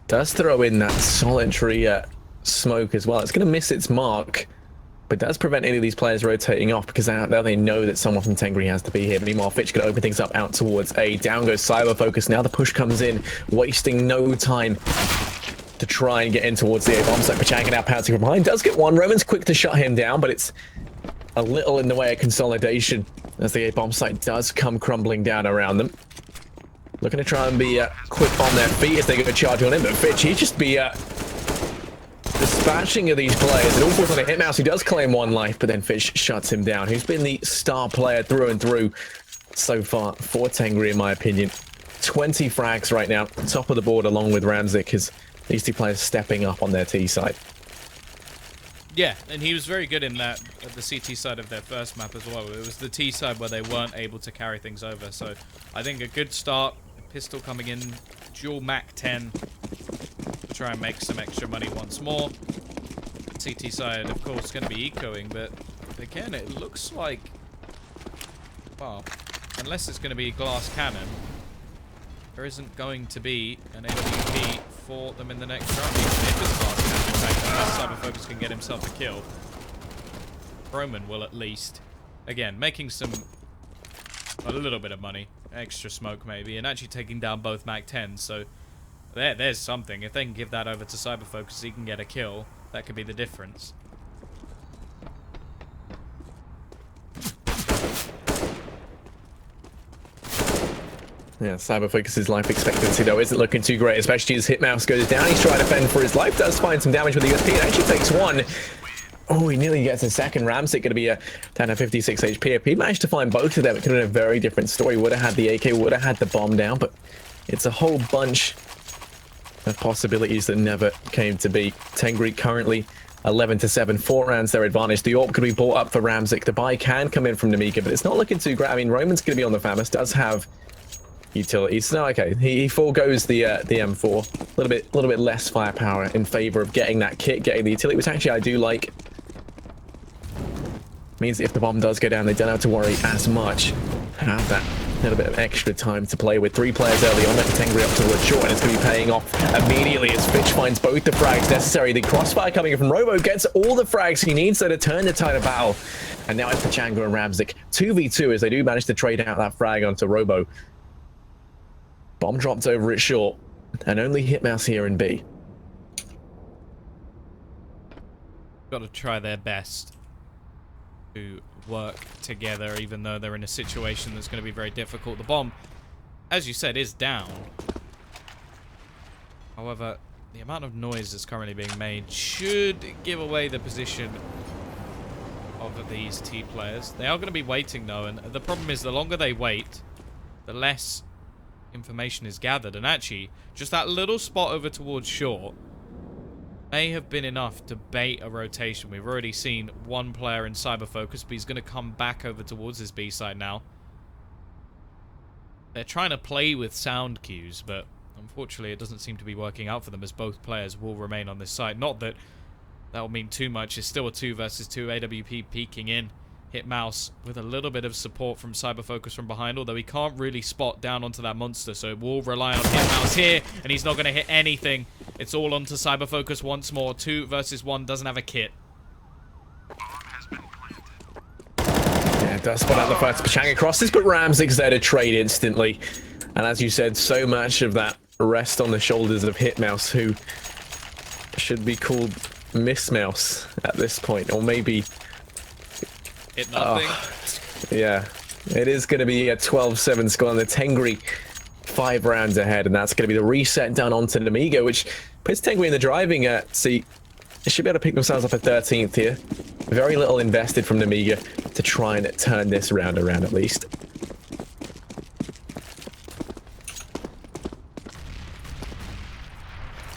Does throw in that solitary smoke as well. It's going to miss its mark, but does prevent any of these players rotating off, because now they know that someone from Tengri has to be here. Meanwhile, Fitch going to open things up out towards A. Down goes Cyberfocus. Now the push comes in, wasting no time to try and get in towards the A bomb site. Pachanga now pouncing from behind. Does get one. Roman's quick to shut him down, but it's a little in the way of consolidation as the A bomb site does come crumbling down around them. Looking to try and be quick on their feet as they go charging on him, but Fitch, he just be dispatching of these players. It all falls on a Hitmouse, who does claim 1 life, but then Fitch shuts him down. Who's been the star player through and through so far for Tengri, in my opinion. 20 frags right now, top of the board along with Ramzik, as these 2 players stepping up on their T side. Yeah, and he was very good in that at the CT side of their first map as well. It was the T side where they weren't able to carry things over. So I think a good start. Pistol coming in, dual Mac 10 to try and make some extra money once more. CT side, of course, going to be ecoing, but again, it looks like, well, unless it's going to be glass cannon, there isn't going to be an AWP for them in the next round. Even if it's glass cannon, in fact, unless Cyberfocus can get himself a kill, Roman will at least, again, making a little bit of money. extra smoke maybe, and actually taking down both MAC-10s. So there's something. If they can give that over to Cyberfocus, he can get a kill. That could be the difference. Yeah, Cyberfocus's life expectancy, though, isn't looking too great, especially as Hitmouse goes down. He's trying to fend for his life, does find some damage with the USP, and actually takes one. Oh, he nearly gets a second. Ramsick going to be down to 56 HP. If he managed to find both of them, it could have been a very different story. Would have had the AK, would have had the bomb down, but it's a whole bunch of possibilities that never came to be. Tengri currently 11-7, 4 rounds their advantage. The AWP could be bought up for Ramsick. The buy can come in from Nemiga, but it's not looking too great. I mean, Roman's going to be on the Famas, does have utilities. No, okay, he foregoes the M4. A little bit less firepower in favor of getting that kit, getting the utility, which actually I do like. Means that if the bomb does go down, they don't have to worry as much. Have that little bit of extra time to play with. 3 players early on, Nemiga-Tengri up towards short, and it's going to be paying off immediately as Fitch finds both the frags necessary. The crossfire coming in from Robo gets all the frags he needs, so to turn the tide of battle. And now it's Pachanga and Ramsick 2v2 as they do manage to trade out that frag onto Robo. Bomb dropped over at short, and only Hitmouse here in B. Got to try their best to work together, even though they're in a situation that's going to be very difficult. The bomb, as you said, is down. However, the amount of noise that's currently being made should give away the position of these T players. They are going to be waiting, though, and the problem is the longer they wait, the less information is gathered. And actually, just that little spot over towards short may have been enough to bait a rotation. We've already seen one player in Cyberfocus, but he's going to come back over towards his B side now. They're trying to play with sound cues, but unfortunately it doesn't seem to be working out for them, as both players will remain on this side. Not that that will mean too much. It's still a 2 versus 2. AWP peeking in. Hitmouse with a little bit of support from Cyberfocus from behind, although he can't really spot down onto that monster, so it will rely on Hitmouse here, and he's not going to hit anything. It's all onto Cyberfocus once more. 2 versus 1, doesn't have a kit. Yeah, it does spot out the first. Pachanga crosses, but Ramsick's there to trade instantly. And as you said, so much of that rests on the shoulders of Hitmouse, who should be called Miss Mouse at this point, or maybe hit nothing. Yeah, it is going to be a 12-7 score on the Tengri, 5 rounds ahead, and that's going to be the reset done onto Nemiga, which puts Tengri in the driving seat. They should be able to pick themselves up at 13th here. Very little invested from Nemiga to try and turn this round around at least.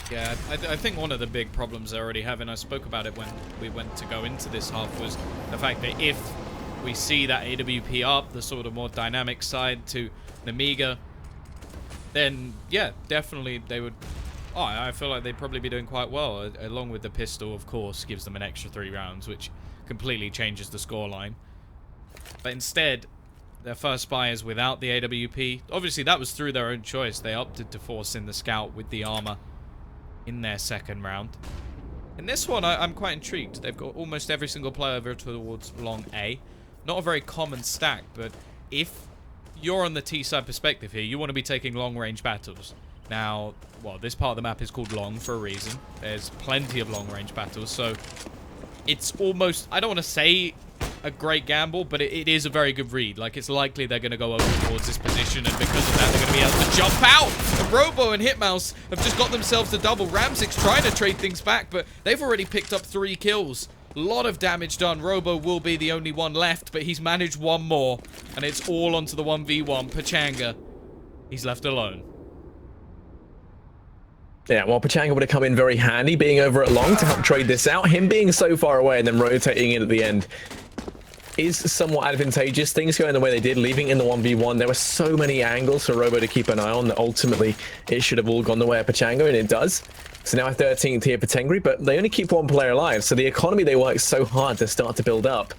Yeah, I think one of the big problems they already have, and I spoke about it when we went to go into this half, was the fact that if we see that AWP up, the sort of more dynamic side to Nemiga, then yeah, definitely they would... Oh, I feel like they'd probably be doing quite well, along with the pistol, of course, gives them an extra 3 rounds, which completely changes the scoreline. But instead, their first buy is without the AWP. Obviously, that was through their own choice. They opted to force in the scout with the armor in their second round. In this one, I'm quite intrigued. They've got almost every single player over towards long A. Not a very common stack, but if you're on the T side perspective here, you want to be taking long-range battles. Now, well, this part of the map is called long for a reason. There's plenty of long-range battles, so it's almost, I don't want to say a great gamble, but it is a very good read. Like, it's likely they're going to go over towards this position, and because of that, they're going to be able to jump out. And Robo and Hitmouse have just got themselves a double. Ramsick's trying to trade things back, but they've already picked up 3 kills. A lot of damage done. Robo will be the only one left, but he's managed 1 more, and it's all onto the 1v1. Pachanga, he's left alone. Yeah, well, Pachanga would have come in very handy, being over at long to help trade this out. Him being so far away and then rotating in at the end is somewhat advantageous. Things going the way they did, leaving in the 1v1. There were so many angles for Robo to keep an eye on that ultimately it should have all gone the way of Pachanga, and it does. So now a 13th here for Tengri, but they only keep 1 player alive. So the economy they worked so hard to start to build up,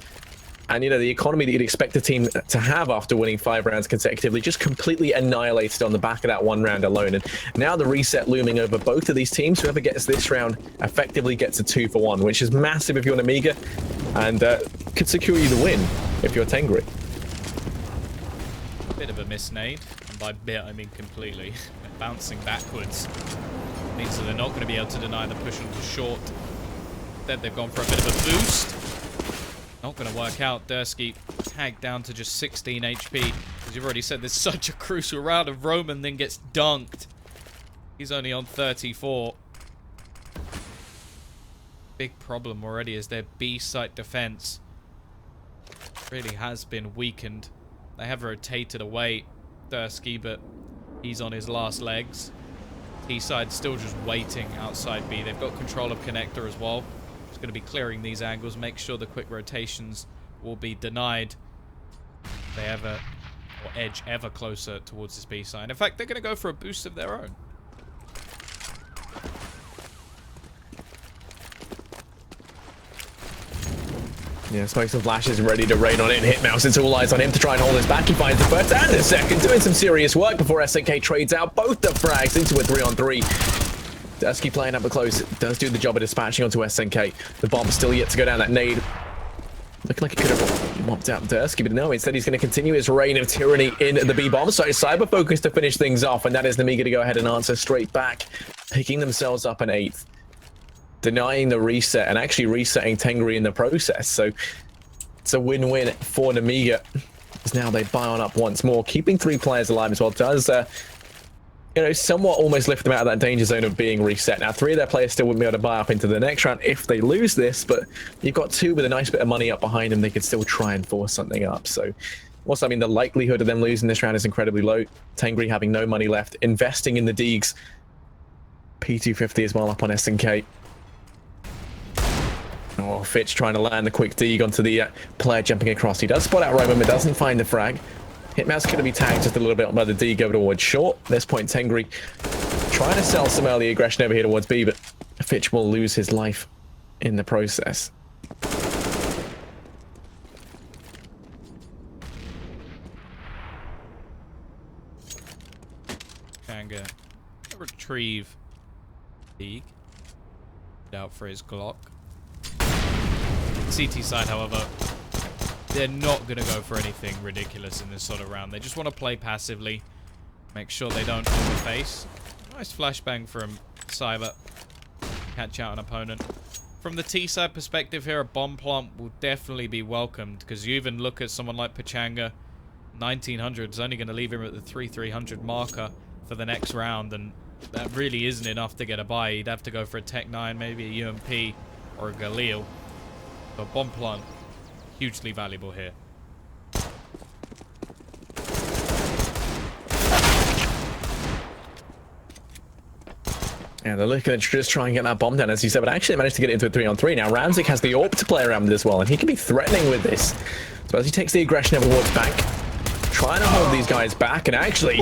and you know, the economy that you'd expect a team to have after winning 5 rounds consecutively, just completely annihilated on the back of that 1 round alone. And now the reset looming over both of these teams. Whoever gets this round effectively gets a 2 for 1, which is massive if you're Nemiga, and could secure you the win if you're Tengri. Bit of a miss nade, and by bit I mean completely. Bouncing backwards means that they're not going to be able to deny the push onto short. Instead, they've gone for a bit of a boost. Not going to work out. Dursky tagged down to just 16 HP. As you've already said, there's such a crucial round, and Roman then gets dunked. He's only on 34. Big problem already is their B site defense really has been weakened. They have rotated away Dursky, but he's on his last legs. T-side still just waiting outside B. They've got control of connector as well. Just going to be clearing these angles, make sure the quick rotations will be denied. They ever, or edge ever closer towards this B side. In fact, they're going to go for a boost of their own. Yeah, Smokes and Flashes ready to rain on it. Hitmouse, it's all eyes on him to try and hold us back. He finds the first and the second, doing some serious work before SNK trades out both the frags into a 3-on-3. Dursky playing up close, does do the job of dispatching onto SNK. The bomb still yet to go down that nade. Looking like he could have mopped out Dursky, but no, instead he's going to continue his reign of tyranny in the B-bomb. So Cyber focus to finish things off, and that is Nemiga to go ahead and answer straight back, picking themselves up an 8th. Denying the reset and actually resetting Tengri in the process. So it's a win-win for Nemiga. As now they buy on up once more, keeping 3 players alive as well. Does, you know, somewhat almost lift them out of that danger zone of being reset. Now, 3 of their players still wouldn't be able to buy up into the next round if they lose this, but you've got 2 with a nice bit of money up behind them. They could still try and force something up. So also, I mean, the likelihood of them losing this round is incredibly low. Tengri having no money left, investing in the Deegs. P250 as well up on SNK. Oh, Fitch trying to land the quick dig onto the player jumping across. He does spot out Roman, but doesn't find the frag. Hitmouse going to be tagged just a little bit by the dig over towards short. At this point, Tengri trying to sell some early aggression over here towards B, but Fitch will lose his life in the process. Kanga retrieve dig. Out for his Glock. CT side, however, they're not going to go for anything ridiculous in this sort of round. They just want to play passively, make sure they don't overface. Nice flashbang from Cyber. Catch out an opponent. From the T side perspective here, a bomb plant will definitely be welcomed, because you even look at someone like Pachanga, 1900 is only going to leave him at the 3,300 marker for the next round, and that really isn't enough to get a buy. He'd have to go for a Tech 9, maybe a UMP or a Galil. So bomb plant, hugely valuable here. Yeah, they're looking to just try and get that bomb down, as you said, but actually managed to get it into a 3-on-3. Now, Ramzik has the AWP to play around with as well, and he can be threatening with this. So as he takes the aggression over towards back, trying to hold these guys back, and actually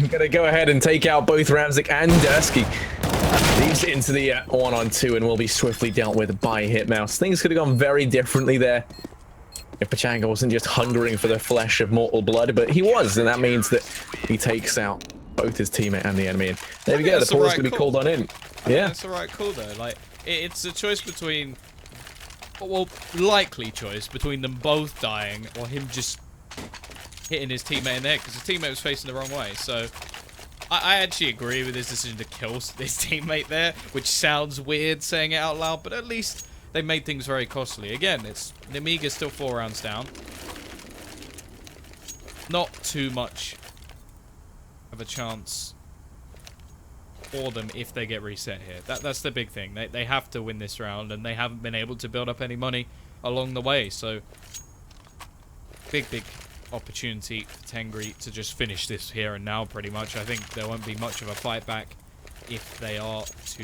going to go ahead and take out both Ramzik and Dursky. Leaves it into the 1-on-2 and will be swiftly dealt with by Hitmouse. Things could have gone very differently there if Pachanga wasn't just hungering for the flesh of mortal blood, but he was, and that means that he takes out both his teammate and the enemy. And there we go, the pause going to be called on in. Yeah, that's the right call though. Like, it's a choice between, well, likely choice between them both dying or him just hitting his teammate in the head, because his teammate was facing the wrong way. So I actually agree with his decision to kill his teammate there, which sounds weird saying it out loud, but at least they made things very costly. Again, it's Nemiga still 4 rounds down. Not too much of a chance for them if they get reset here. That's the big thing. They have to win this round, and they haven't been able to build up any money along the way. So big opportunity for Tengri to just finish this here and now, pretty much. I think there won't be much of a fight back if they are to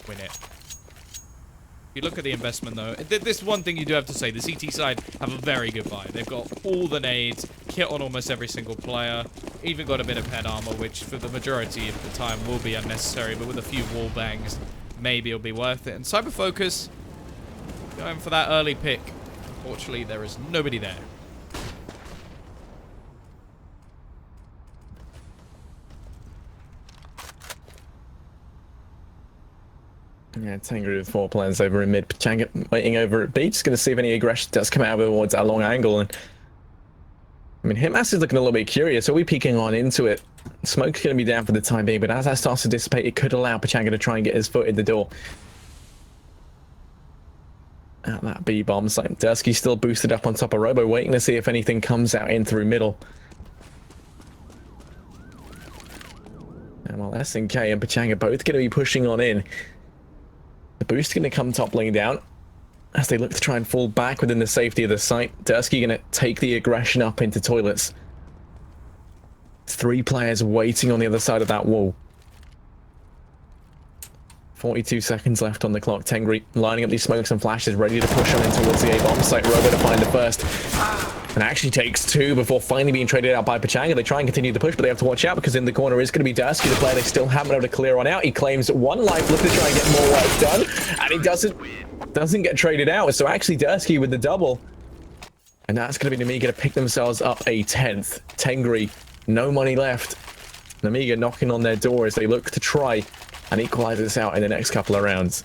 win it. If you look at the investment, though, this one thing you do have to say, the CT side have a very good buy. They've got all the nades, kit on almost every single player, even got a bit of pet armor, which for the majority of the time will be unnecessary, but with a few wall bangs, maybe it'll be worth it. And Cyber Focus, going for that early pick. Unfortunately, there is nobody there. Yeah, Tengri with 4 players over in mid. Pachanga waiting over at B. Just going to see if any aggression does come out towards that long angle. And I mean, Hitmaster is looking a little bit curious. Are we peeking on into it? Smoke's going to be down for the time being, but as that starts to dissipate, it could allow Pachanga to try and get his foot in the door. At that B bomb site, Dursky still boosted up on top of Robo, waiting to see if anything comes out in through middle. And while SNK and Pachanga both going to be pushing on in, the boost going to come toppling down as they look to try and fall back within the safety of the site. Dursky going to take the aggression up into toilets. 3 players waiting on the other side of that wall. 42 seconds left on the clock. Tengri lining up these smokes and flashes, ready to push on in towards the A-bomb site. Robo to find the first. And actually takes 2 before finally being traded out by Pachanga. They try and continue the push, but they have to watch out because in the corner is going to be Dursky, the player they still haven't been able to clear on out. He claims 1 life, looking to try and get more work done. And he doesn't get traded out. So actually Dursky with the double. And that's going to be Nemiga to pick themselves up a 10th. Tengri, no money left. Nemiga knocking on their door as they look to try and equalize this out in the next couple of rounds.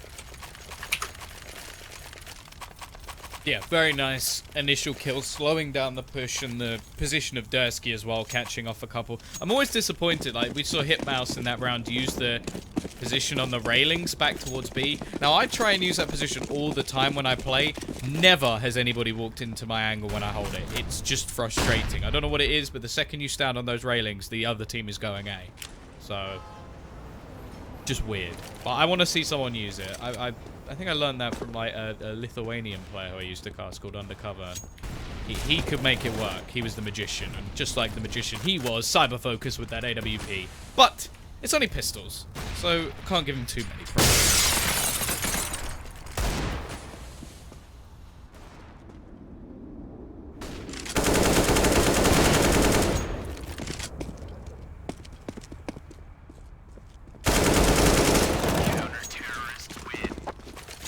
Yeah, very nice initial kill, slowing down the push and the position of Dursky as well, catching off a couple. I'm always disappointed, like we saw Hitmouse in that round use the position on the railings back towards B. Now I try and use that position all the time when I play. Never has anybody walked into my angle when I hold it. It's just frustrating. I don't know what it is, but the second you stand on those railings, the other team is going A. So, just weird. But I want to see someone use it. I think I learned that from like a Lithuanian player who I used to cast called Undercover. He could make it work. He was the magician, and just like the magician he was, cyber focused with that AWP. But it's only pistols, so can't give him too many props.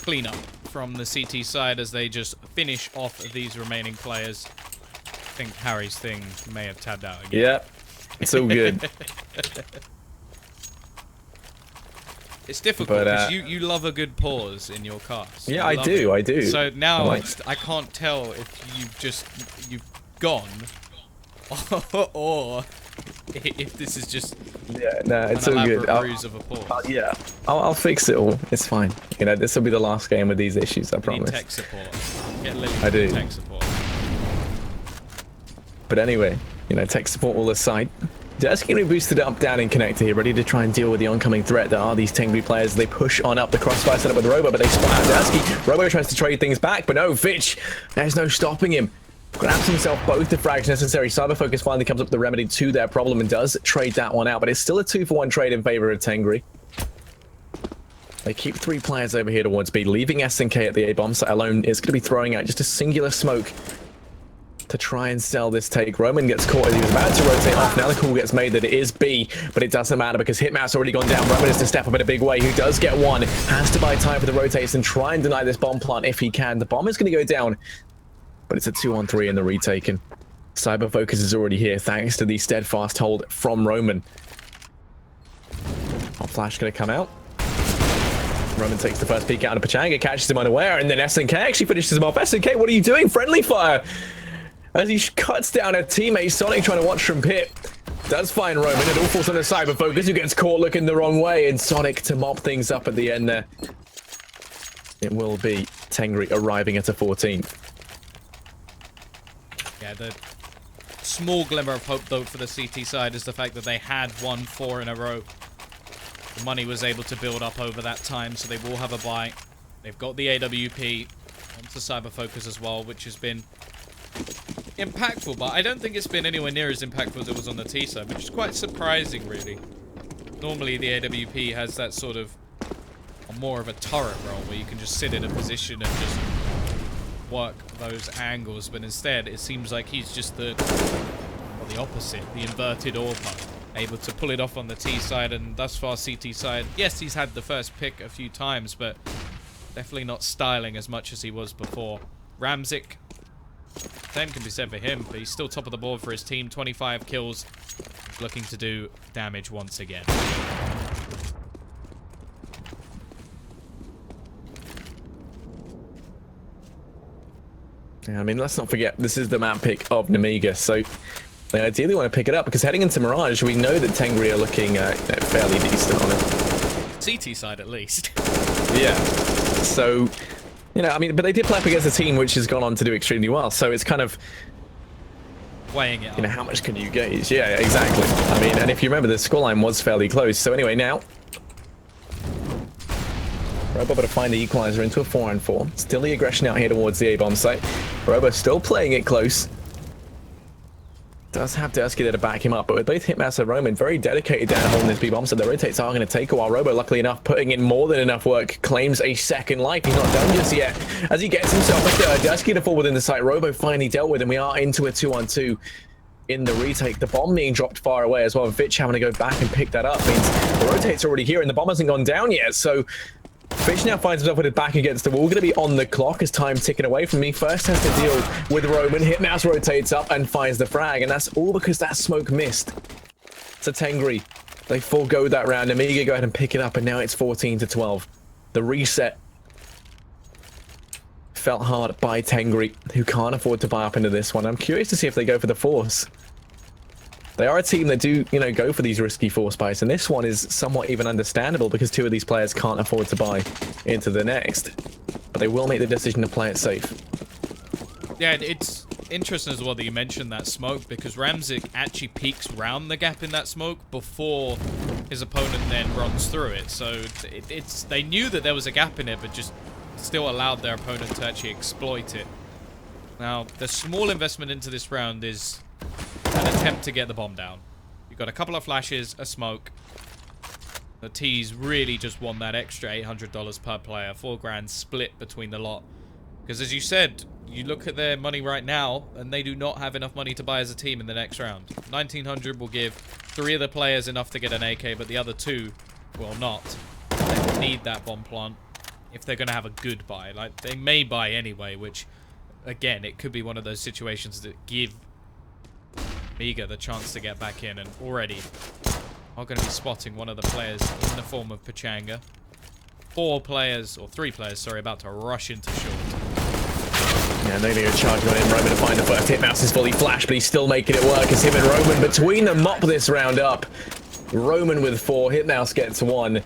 Cleanup from the CT side as they just finish off these remaining players. I think Harry's thing may have tabbed out again. Yeah, it's all good. It's difficult because you love a good pause in your cast. Yeah, I do. So now like... I can't tell if you've gone or if this is just it's all good. Ruse of a pause. I'll fix it all. It's fine. You know, this will be the last game with these issues. I promise. Need tech support. Get Lily I do. Tech support. But anyway, you know, tech support all aside. Dursky going to be boosted up down in connector here, ready to try and deal with the oncoming threat that are these Tengri players. They push on up the crossfire setup with Robo, but they spot out Dursky. Robo tries to trade things back, but no, Fitch, there's no stopping him. Grabs himself both the frags necessary. Cyber Focus finally comes up with the remedy to their problem and does trade that one out, but it's still a 2-for-1 trade in favor of Tengri. They keep 3 players over here towards B, leaving SNK at the A-bomb site alone. Is going to be throwing out just a singular smoke to try and sell this take. Roman gets caught as he was about to rotate off. Now the call gets made that it is B, but it doesn't matter because Hitmouse already gone down. Roman is to step up in a big way. Who does get one? Has to buy time for the rotates and try and deny this bomb plant if he can. The bomb is going to go down, but it's a 2-on-3 in the retaken. Cyber Focus is already here thanks to the steadfast hold from Roman. Hot flash going to come out. Roman takes the first peek out of Pachanga, catches him unaware, and then SNK actually finishes him off. SNK, what are you doing? Friendly fire! As he cuts down a teammate, Sonic trying to watch from pit. Does find Roman, it all falls on the Cyber Focus, who gets caught looking the wrong way, and Sonic to mop things up at the end there. It will be Tengri arriving at a 14th. Yeah, the small glimmer of hope, though, for the CT side is the fact that they had won 4 in a row. The money was able to build up over that time, so they will have a buy. They've got the AWP onto Cyber Focus as well, which has been impactful, but I don't think it's been anywhere near as impactful as it was on the T side, which is quite surprising, really. Normally, the AWP has that sort of more of a turret role where you can just sit in a position and just work those angles, but instead it seems like he's just the opposite, the inverted AWP, able to pull it off on the T side, and thus far CT side, yes, he's had the first pick a few times, but definitely not styling as much as he was before. Ramzik, same can be said for him, but he's still top of the board for his team, 25 kills, looking to do damage once again. Yeah, I mean, let's not forget, this is the map pick of Nemiga, so they ideally want to pick it up, because heading into Mirage, we know that Tengri are looking fairly decent on it. CT side, at least. Yeah. So, you know, I mean, but they did play up against a team which has gone on to do extremely well, so it's kind of... weighing it up. You know, how much can you gauge? Yeah, exactly. I mean, and if you remember, the scoreline was fairly close. So anyway, now... Robo to find the equalizer into a 4-on-4. Still the aggression out here towards the A-bomb site. Robo still playing it close. Does have Dursky there to back him up, but with both Hitmaster and Roman very dedicated down holding this B-bomb, so the rotates are going to take a while. Robo, luckily enough, putting in more than enough work, claims a second life. He's not done just yet. As he gets himself a third, Dursky to fall within the site. Robo finally dealt with, and we are into a 2-on-2 in the retake. The bomb being dropped far away as well. Fitch having to go back and pick that up means the rotate's already here, and the bomb hasn't gone down yet, so... Fitch now finds himself with his back against the wall. Going to be on the clock as time ticking away from me. First has to deal with Roman. Hitmouse rotates up and finds the frag. And that's all because that smoke missed. So Tengri, they forego that round. Nemiga go ahead and pick it up. And now it's 14-12. The reset felt hard by Tengri, who can't afford to buy up into this one. I'm curious to see if they go for the force. They are a team that do, you know, go for these risky force buys, and this one is somewhat even understandable because two of these players can't afford to buy into the next. But they will make the decision to play it safe. Yeah, it's interesting as well that you mentioned that smoke, because Ramzik actually peeks round the gap in that smoke before his opponent then runs through it. So they knew that there was a gap in it, but just still allowed their opponent to actually exploit it. Now, the small investment into this round is an attempt to get the bomb down. You've got a couple of flashes, a smoke. The T's really just won that extra $800 per player, $4 split between the lot. Because as you said, you look at their money right now, and they do not have enough money to buy as a team in the next round. 1900 will give 3 of the players enough to get an AK, but the other 2 will not. They need that bomb plant if they're going to have a good buy. Like, they may buy anyway, which, again, it could be one of those situations that give Nemiga the chance to get back in, and already are going to be spotting one of the players in the form of Pachanga. 3 players, sorry, about to rush into short. Yeah, they're going to charge on him. Roman to find the first hit. Mouse is fully flashed, but he's still making it work as him and Roman between them mop this round up. Roman with 4, Hitmouse gets 1.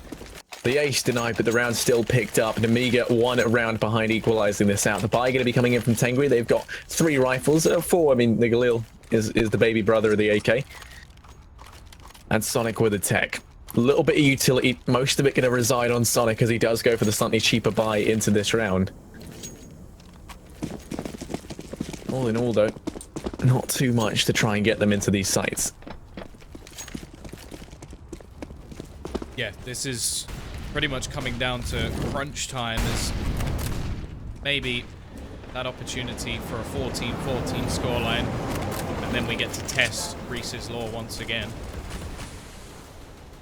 The ace denied, but the round still picked up. Nemiga 1 round behind, equalizing this out. The buy going to be coming in from Tengri. They've got 3 rifles. 4, I mean, the Galil is the baby brother of the AK. And Sonic with a tech. A little bit of utility. Most of it going to reside on Sonic as he does go for the slightly cheaper buy into this round. All in all, though, not too much to try and get them into these sites. Yeah, this is pretty much coming down to crunch time as maybe that opportunity for a 14-14 scoreline, and then we get to test Reese's Law once again.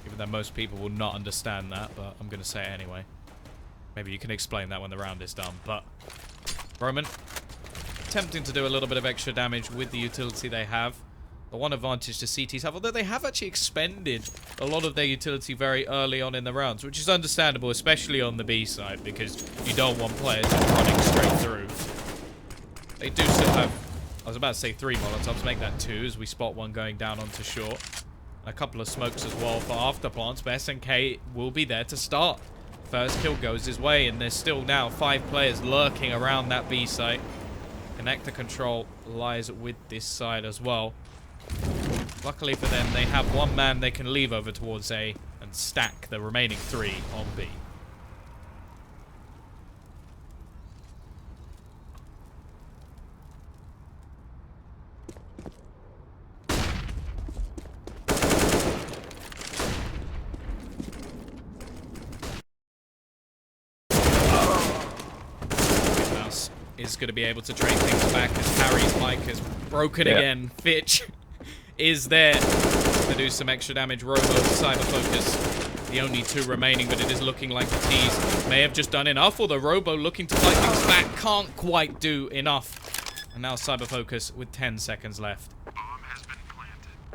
Even though most people will not understand that, but I'm going to say it anyway. Maybe you can explain that when the round is done, but Roman attempting to do a little bit of extra damage with the utility they have. The one advantage to CTs have, although they have actually expended a lot of their utility very early on in the rounds, which is understandable, especially on the B side, because you don't want players just running straight through. They do still have, I was about to say 3 Molotovs, make that 2 as we spot one going down onto short. And a couple of smokes as well for after plants, but SNK will be there to start. First kill goes his way, and there's still now 5 players lurking around that B site. Connector control lies with this side as well. Luckily for them, they have 1 man they can leave over towards A and stack the remaining 3 on B. Mouse is going to be able to trade things back as Harry's mic is broken again. Fitch is there to do some extra damage. Robo, Cyber Focus, the only 2 remaining, but it is looking like the T's may have just done enough, although Robo looking to fight things back can't quite do enough. And now Cyber Focus with 10 seconds left.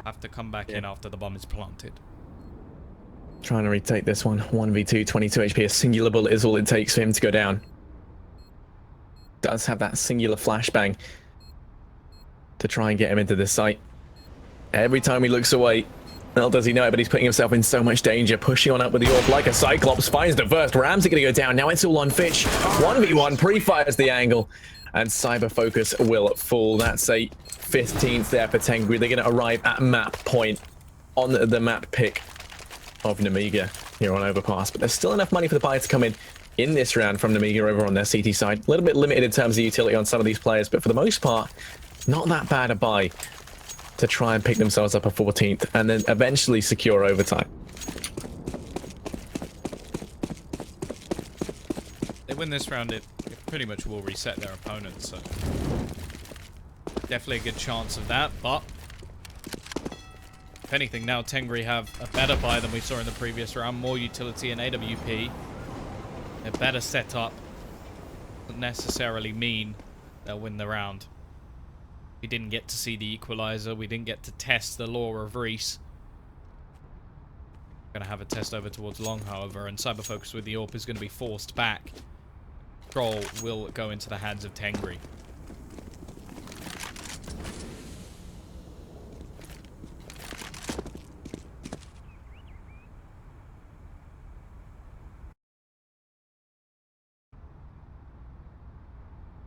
Have to come back in after the bomb is planted. Trying to retake this one. 1v2, 22 HP. A singular bullet is all it takes for him to go down. does have that singular flashbang to try and get him into the site. Every time he looks away, well, does he know it, but he's putting himself in so much danger, pushing on up with the AWP like a Cyclops, finds the first. Ramsey gonna go down. Now it's all on Fitch. 1v1, pre-fires the angle, and Cyber Focus will fall. That's a 15th there for Tengri. They're gonna arrive at map point on the map pick of Nemiga here on Overpass, but there's still enough money for the buy to come in this round from Nemiga over on their CT side. A little bit limited in terms of utility on some of these players, but for the most part, not that bad a buy to try and pick themselves up a 14th and then eventually secure overtime. They win this round, it pretty much will reset their opponents, so definitely a good chance of that, but if anything, now Tengri have a better buy than we saw in the previous round, more utility and AWP, a better setup, doesn't necessarily mean they'll win the round. We didn't get to see the equalizer. We didn't get to test the law of Reese. Going to have a test over towards long, however, and Cyber Focus with the AWP is going to be forced back. Control will go into the hands of Tengri.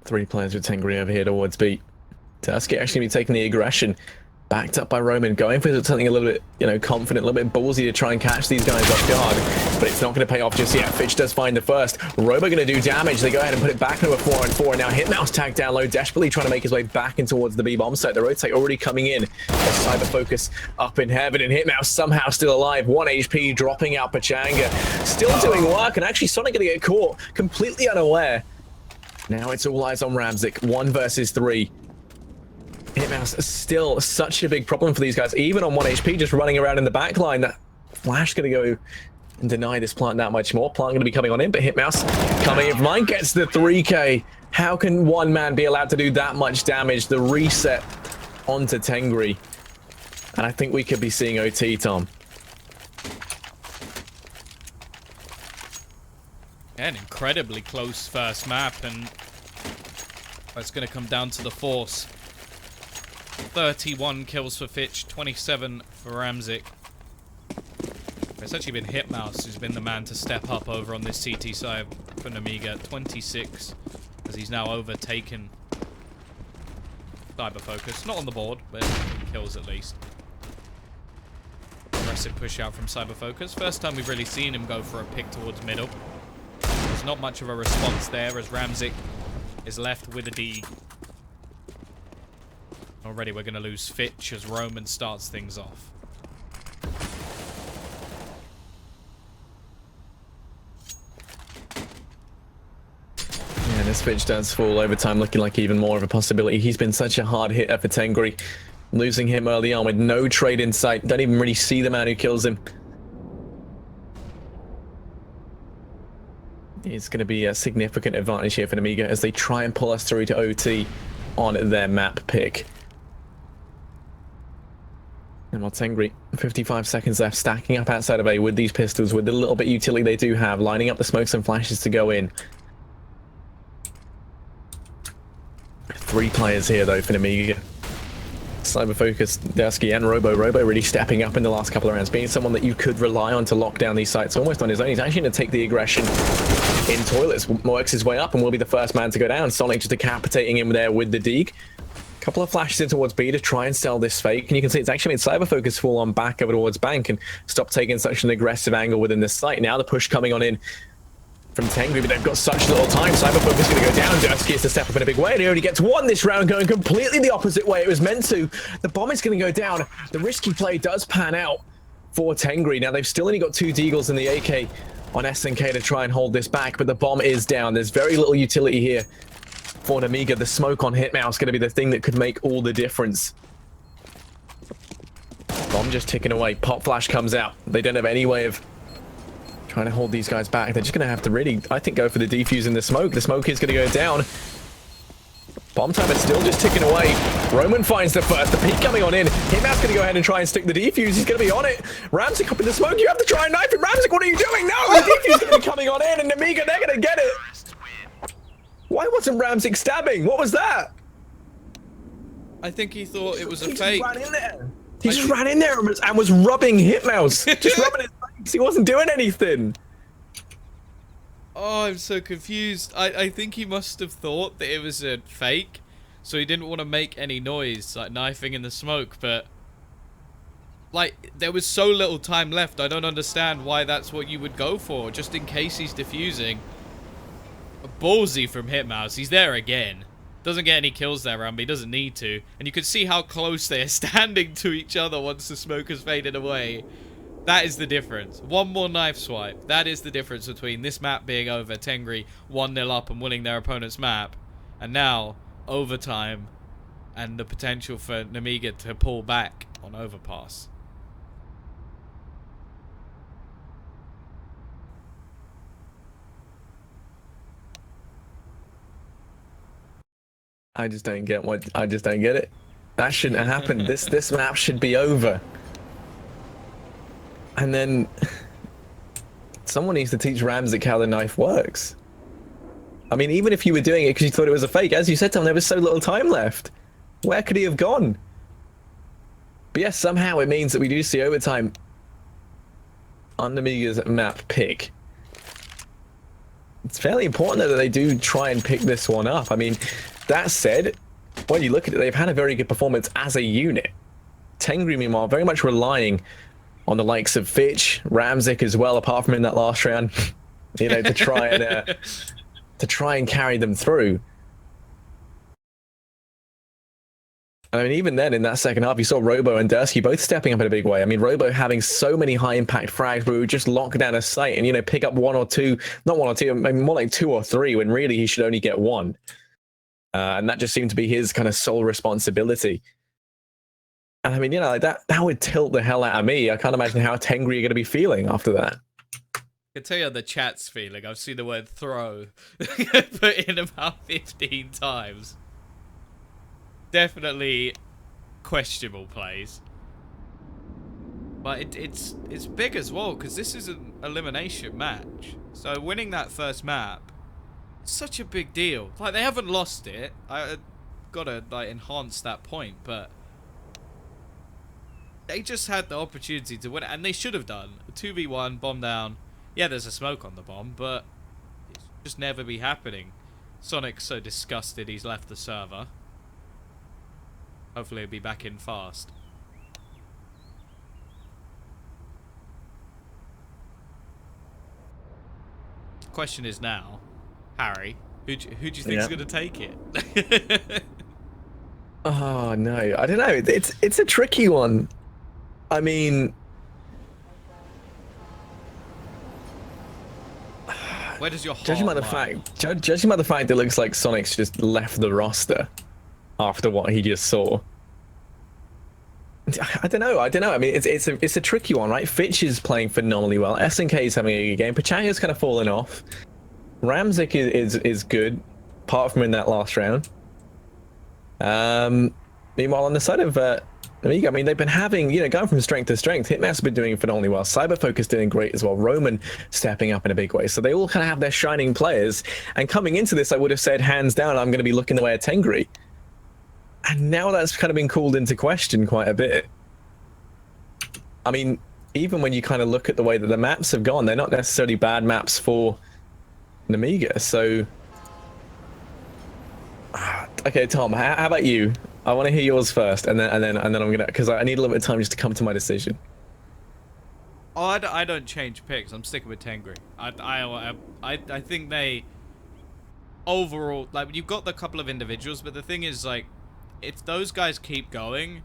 Three players with Tengri over here towards B. Tusky actually be taking the aggression, backed up by Roman, going for something a little bit, you know, confident, a little bit ballsy to try and catch these guys off guard, but it's not going to pay off just yet. Fitch does find the first. Robo going to do damage. They go ahead and put it back into a 4-on-4, and now Hitmouse tagged down low, desperately trying to make his way back in towards the B bomb site. The rotate already coming in. Cyber Focus up in heaven, and Hitmouse somehow still alive. 1 HP dropping out Pachanga, still doing work, and actually Sonic going to get caught completely unaware. Now it's all eyes on Ramzik. 1 versus 3. Hitmouse is still such a big problem for these guys, even on 1 HP, just running around in the back line. That Flash going to go and deny this plant that much more. Plant going to be coming on in, but Hitmouse coming in. Mine gets the 3K. How can one man be allowed to do that much damage? The reset onto Tengri. And I think we could be seeing OT, Tom. An incredibly close first map, and it's going to come down to the force. 31 kills for Fitch, 27 for Ramzik. It's actually been Hitmouse who's been the man to step up over on this CT side for Nemiga. 26, as he's now overtaken Cyber Focus. Not on the board, but kills at least. Aggressive push out from Cyber Focus. First time we've really seen him go for a pick towards middle. There's not much of a response there as Ramzik is left with a D. Already we're going to lose Fitch as Roman starts things off. Yeah, this Fitch does fall over time, looking like even more of a possibility. He's been such a hard hitter for Tengri. Losing him early on with no trade in sight. Don't even really see the man who kills him. It's going to be a significant advantage here for Nemiga as they try and pull us through to OT on their map pick. And while Tengri, 55 seconds left, stacking up outside of A with these pistols, with the little bit of utility they do have, lining up the smokes and flashes to go in. 3 players here, though, for Nemiga. Cyber Focus, Dusky, and Robo. Robo really stepping up in the last couple of rounds, being someone that you could rely on to lock down these sites almost on his own. He's actually going to take the aggression in toilets, works his way up, and will be the first man to go down. Sonic just decapitating him there with the Deeg. Couple of flashes in towards B to try and sell this fake, and you can see it's actually made Cyber Focus fall on back over towards Bank and stop taking such an aggressive angle within this site. Now the push coming on in from Tengri, but they've got such little time. Cyber Focus going to go down. Dursky is to step up in a big way, and he only gets 1 this round, going completely the opposite way it was meant to. The bomb is going to go down. The risky play does pan out for Tengri. Now they've still only got 2 Deagles in the AK on SNK to try and hold this back, but the bomb is down. There's very little utility here for Nemiga. The smoke on Hitmouse going to be the thing that could make all the difference. Bomb just ticking away. Pop flash comes out. They don't have any way of trying to hold these guys back. They're just going to have to really, I think, go for the defuse in the smoke. The smoke is going to go down. Bomb time is still just ticking away. Roman finds the first. The peek coming on in. Hitmouse going to go ahead and try and stick the defuse. He's going to be on it. Ramzik up in the smoke. You have to try and knife him. Ramzik, what are you doing? No, the defuse is going to be coming on in, and Nemiga, they're going to get it. Why wasn't Ramzik stabbing? What was that? I think he thought it was a He fake. just ran in there. He just ran in there and was rubbing Hitmouse. Just rubbing his face. He wasn't doing anything. Oh, I'm so confused. I think he must have thought that it was a fake, so he didn't want to make any noise, like knifing in the smoke, but... Like, there was so little time left, I don't understand why that's what you would go for, just in case he's defusing. Ballsy from Hitmouse, he's there again. Doesn't get any kills there, Ram, but he doesn't need to. And you can see how close they're standing to each other once the smoke has faded away. That is the difference. One more knife swipe. That is the difference between this map being over, Tengri 1-0 up and winning their opponent's map, and now overtime and the potential for Nemiga to pull back on overpass. I just don't get it. That shouldn't have happened. This map should be over. And then someone needs to teach Ramzik how the knife works. I mean, even if you were doing it because you thought it was a fake, as you said, Tom, there was so little time left. Where could he have gone? But yes, somehow it means that we do see overtime on Nemiga's map pick. It's fairly important though that they do try and pick this one up. I mean, that said, when you look at it, they've had a very good performance as a unit. Tengri, meanwhile, very much relying on the likes of Fitch, Ramzik as well, apart from in that last round, you know, to try and carry them through. I mean, even then, in that second half, you saw Robo and Dursky both stepping up in a big way. I mean, Robo having so many high-impact frags where he would just lock down a site and, you know, pick up one or two, not one or two, maybe more like 2 or 3, when really he should only get 1. And that just seemed to be his kind of sole responsibility. And I mean, you know, like that would tilt the hell out of me. I can't imagine how Tengri are going to be feeling after that. I can tell you how the chat's feeling. I've seen the word throw put in about 15 times. Definitely questionable plays. But it's big as well, because this is an elimination match. So winning that first map, it's such a big deal. Like, they haven't lost it. I gotta, like, enhance that point, but they just had the opportunity to win it, and they should have done. 2v1, bomb down. Yeah, there's a smoke on the bomb, but it should just never be happening. Sonic's so disgusted he's left the server. Hopefully he'll be back in fast. Question is now, Harry, who do you think is going to take it? Oh no, I don't know. It's a tricky one. I mean, where does your heart judging by the fact it looks like Sonic's just left the roster after what he just saw. I don't know. I mean, it's a tricky one, right? Fitch is playing phenomenally well. SNK is having a good game. Pachanga's kind of fallen off. Ramzik is good, apart from in that last round. Meanwhile, on the side of Nemiga, I mean, they've been having, you know, going from strength to strength. Hitmass has been doing phenomenally well. Cyberfocus doing great as well. Roman stepping up in a big way. So they all kind of have their shining players. And coming into this, I would have said, hands down, I'm going to be looking the way of Tengri. And now that's kind of been called into question quite a bit. I mean, even when you kind of look at the way that the maps have gone, they're not necessarily bad maps for Nemiga. So, okay, Tom, how about you? I want to hear yours first, and then I'm gonna, because I need a little bit of time just to come to my decision. Oh, I don't change picks. I'm sticking with Tengri. I think they overall, like, you've got the couple of individuals, but the thing is, like, if those guys keep going,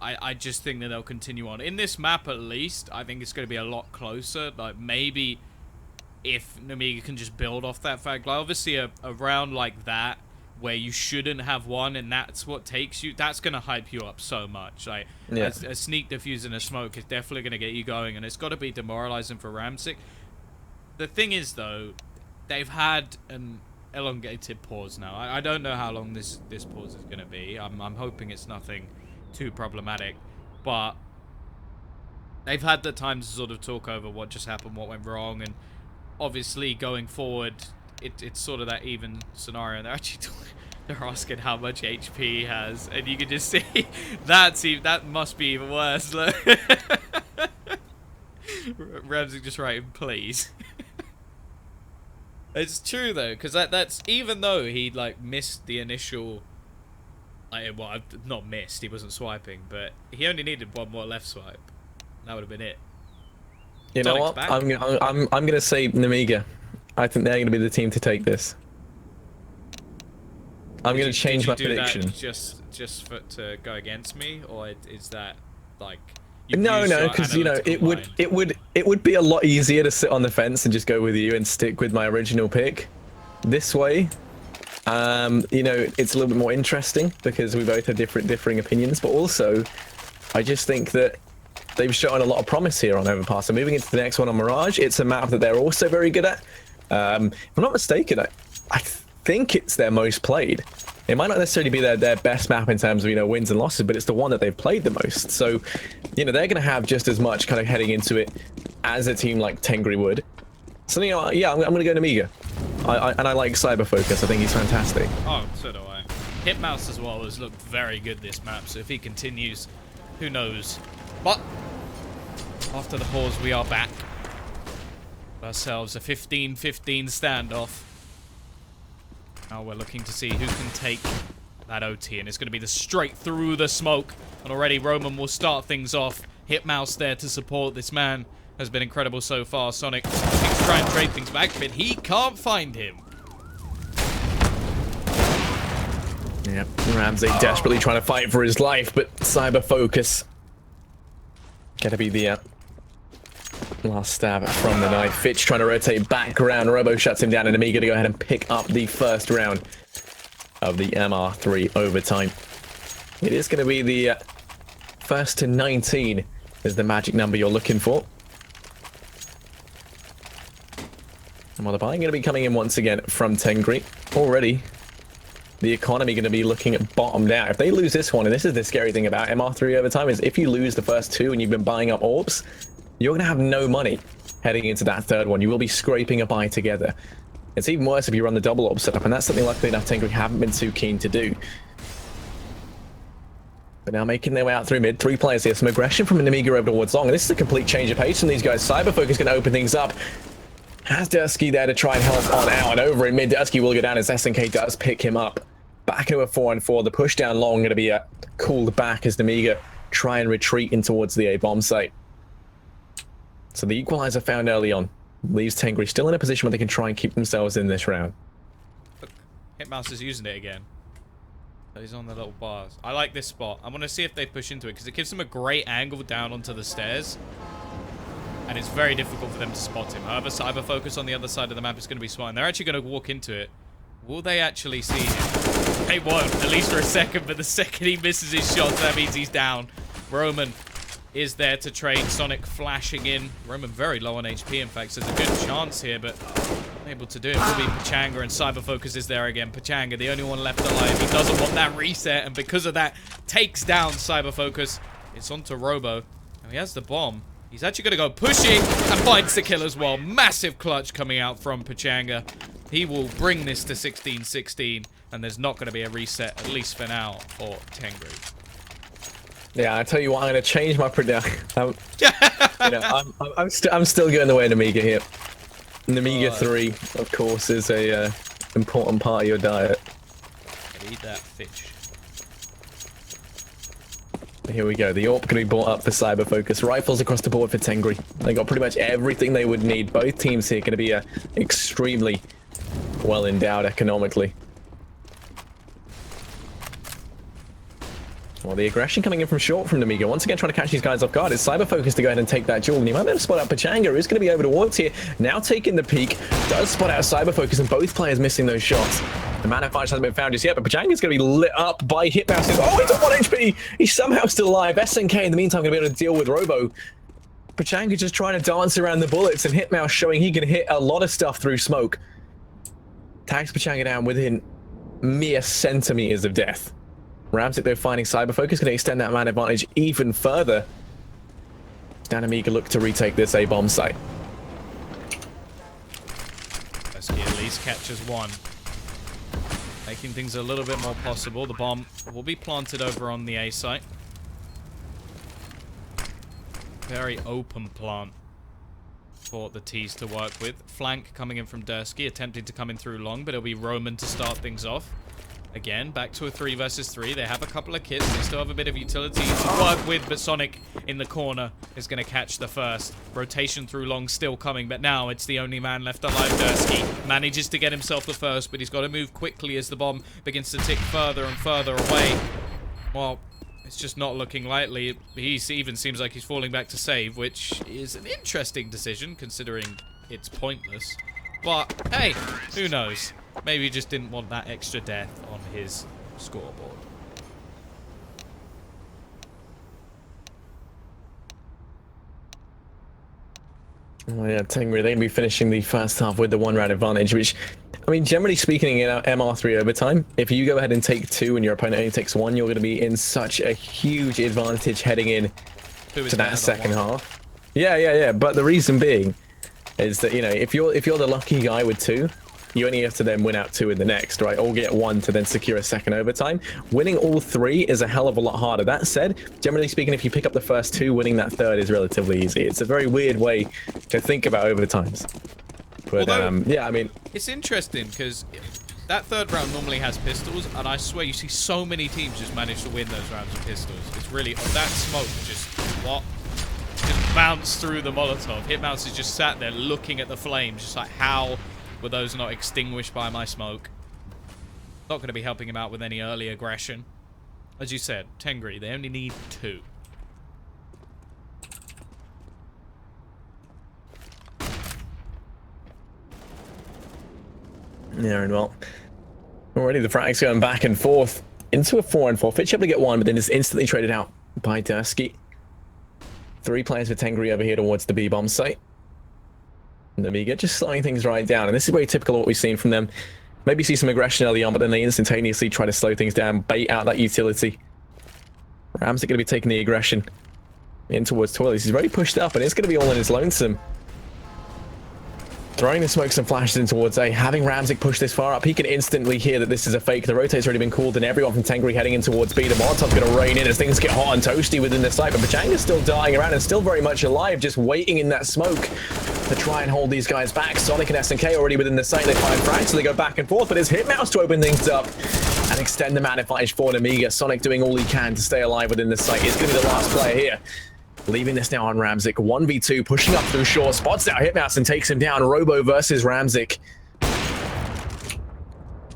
I just think that they'll continue on. In this map, at least, I think it's going to be a lot closer. Like, maybe if Nemiga can just build off that fact. Like, obviously, a round like that, where you shouldn't have won, and that's what takes you, that's going to hype you up so much. Like, yeah. a sneak defuse and a smoke is definitely going to get you going, and it's got to be demoralizing for Ramzik. The thing is, though, they've had an elongated pause now. I don't know how long this pause is going to be. I'm hoping it's nothing too problematic, but they've had the time to sort of talk over what just happened, what went wrong, and obviously going forward, it's sort of that even scenario. They're actually they're asking how much HP he has, and you can just see that must be even worse. Look. Ramsey just writing, please. It's true though, because that's even though he like missed the initial. Well, not missed. He wasn't swiping, but he only needed one more left swipe. That would have been it. You know what? I'm gonna say Nemiga. I think they're gonna be the team to take this. I'm gonna change my prediction. That just to go against me, or is that like? No, because you know it would be a lot easier to sit on the fence and just go with you and stick with my original pick. This way, you know, it's a little bit more interesting because we both have differing opinions. But also, I just think that they've shown a lot of promise here on Overpass. So moving into the next one on Mirage, it's a map that they're also very good at. If I'm not mistaken, I think it's their most played. It might not necessarily be their best map in terms of, you know, wins and losses, but it's the one that they've played the most. So, you know, they're going to have just as much kind of heading into it as a team like Tengri would. So, you know, yeah, I'm going to go Nemiga. And I like Cyber Focus. I think he's fantastic. Oh, so do I. Hitmouse as well has looked very good this map, so if he continues, who knows. But after the pause, we are back. Ourselves a 15-15 standoff. Now we're looking to see who can take that OT, and it's going to be the straight through the smoke. And already Roman will start things off. Hitmouse there to support. This man has been incredible so far. Sonic looking to try and trade things back, but he can't find him. Yep, Ramsey desperately trying to fight for his life, but Cyber Focus gonna be the last stab from the knife. Fitch trying to rotate back around. Robo shuts him down, and Nemiga to go ahead and pick up the first round of the MR3 overtime. It is going to be the first to 19 is the magic number you're looking for. And while the buying going to be coming in once again from Tengri, already the economy going to be looking at bottomed out. If they lose this one, and this is the scary thing about MR3 overtime, is if you lose the first two and you've been buying up orbs, you're going to have no money heading into that third one. You will be scraping a buy together. It's even worse if you run the double orb setup, and that's something luckily enough Tengri haven't been too keen to do. But now making their way out through mid, 3 players here. Some aggression from Nemiga over towards Long, and this is a complete change of pace from these guys. Cyberfocus going to open things up. Has Dursky there to try and help on out, and over in mid, Dursky will go down as SNK does pick him up. Back into a 4-on-4. The push down Long going to be called back as Nemiga try and retreat in towards the A bomb site. So the equalizer found early on leaves Tengri still in a position where they can try and keep themselves in this round. Look, Hitmouse is using it again. So he's on the little bars. I like this spot. I want to see if they push into it because it gives them a great angle down onto the stairs. And it's very difficult for them to spot him. However, Cyber Focus on the other side of the map is going to be smart. And they're actually going to walk into it. Will they actually see him? They won't, at least for a second. But the second he misses his shot, that means he's down. Roman is there to trade. Sonic flashing in. Roman very low on HP, in fact, so there's a good chance here, but unable to do it. Will be Pachanga, and Cyber Focus is there again. Pachanga, the only one left alive. He doesn't want that reset, and because of that, takes down Cyber Focus. It's onto Robo. Now he has the bomb. He's actually going to go pushing and finds the kill as well. Massive clutch coming out from Pachanga. He will bring this to 16-16, and there's not going to be a reset, at least for now, for Tengri. Yeah, I tell you what, I'm going to change my prediction. You know, I'm still going the way of Nemiga here. Nemiga 3, of course, is a important part of your diet. Eat that fish. Here we go. The AWP going to be brought up for Cyber Focus. Rifles across the board for Tengri. They got pretty much everything they would need. Both teams here going to be extremely well endowed economically. Well, the aggression coming in from short from Nemiga. Once again, trying to catch these guys off guard. It's Cyber Focus to go ahead and take that duel. And you might be able to spot out Pachanga, who's going to be over towards here. Now taking the peak. Does spot out Cyber Focus, and both players missing those shots. The man of fire hasn't been found just yet, but Pachanga's going to be lit up by Hitmouse. Oh, he's on 1 HP. He's somehow still alive. SNK, in the meantime, going to be able to deal with Robo. Pachanga just trying to dance around the bullets, and Hitmouse showing he can hit a lot of stuff through smoke. Tags Pachanga down within mere centimeters of death. Ramsey, though, finding Cyber Focus, going to extend that man advantage even further. Nemiga look to retake this A-bomb site. Dursky at least catches one. Making things a little bit more possible. The bomb will be planted over on the A site. Very open plant for the T's to work with. Flank coming in from Dursky, attempting to come in through long, but it'll be Roman to start things off. Again, back to a 3 versus 3. They have a couple of kits. They still have a bit of utility to work with, but Sonic in the corner is going to catch the first. Rotation through long still coming, but now it's the only man left alive. Dursky manages to get himself the first, but he's got to move quickly as the bomb begins to tick further and further away. Well, it's just not looking likely. He even seems like he's falling back to save, which is an interesting decision, considering it's pointless. But, hey, who knows? Maybe he just didn't want that extra death on his scoreboard. Oh yeah, Tengri, they're going to be finishing the first half with the 1-round advantage, which, I mean, generally speaking, in MR3 overtime, if you go ahead and take 2 and your opponent only takes 1, you're going to be in such a huge advantage heading in to that second half. Yeah. But the reason being is that, you know, if you're the lucky guy with 2, you only have to then win out 2 in the next, right? Or get 1 to then secure a second overtime. Winning all 3 is a hell of a lot harder. That said, generally speaking, if you pick up the first 2, winning that third is relatively easy. It's a very weird way to think about overtimes. But, yeah, I mean... It's interesting, because that third round normally has pistols, and I swear you see so many teams just manage to win those rounds with pistols. It's really... Oh, that smoke just... What? Just bounced through the Molotov. Hitmouse is just sat there looking at the flames, just like, how... were those not extinguished by my smoke? Not going to be helping him out with any early aggression. As you said, Tengri, they only need 2. Yeah, and well, already the frags going back and forth into a 4-on-4. Fitch able to get 1, but then is instantly traded out by Dursky. 3 players for Tengri over here towards the B-bomb site. Nemiga just slowing things right down, and this is very typical of what we've seen from them. Maybe see some aggression early on, but then they instantaneously try to slow things down, bait out that utility. Rams are going to be taking the aggression in towards Toilets. He's very pushed up, and it's going to be all in his lonesome. Throwing the smokes and flashes in towards A, having Ramzik push this far up, he can instantly hear that this is a fake. The rotate's already been called, and everyone from Tengri heading in towards B. The Molotov's going to rain in as things get hot and toasty within the site, but Pachanga's still dying around and still very much alive, just waiting in that smoke to try and hold these guys back. Sonic and SNK already within the site. They find frags, so they go back and forth, but it's Hitmouse to open things up and extend the man advantage for Nemiga. Sonic doing all he can to stay alive within the site. He's going to be the last player here. Leaving this now on Ramzik. 1v2, pushing up through short, spots out Hitmouse and takes him down. Robo versus Ramzik.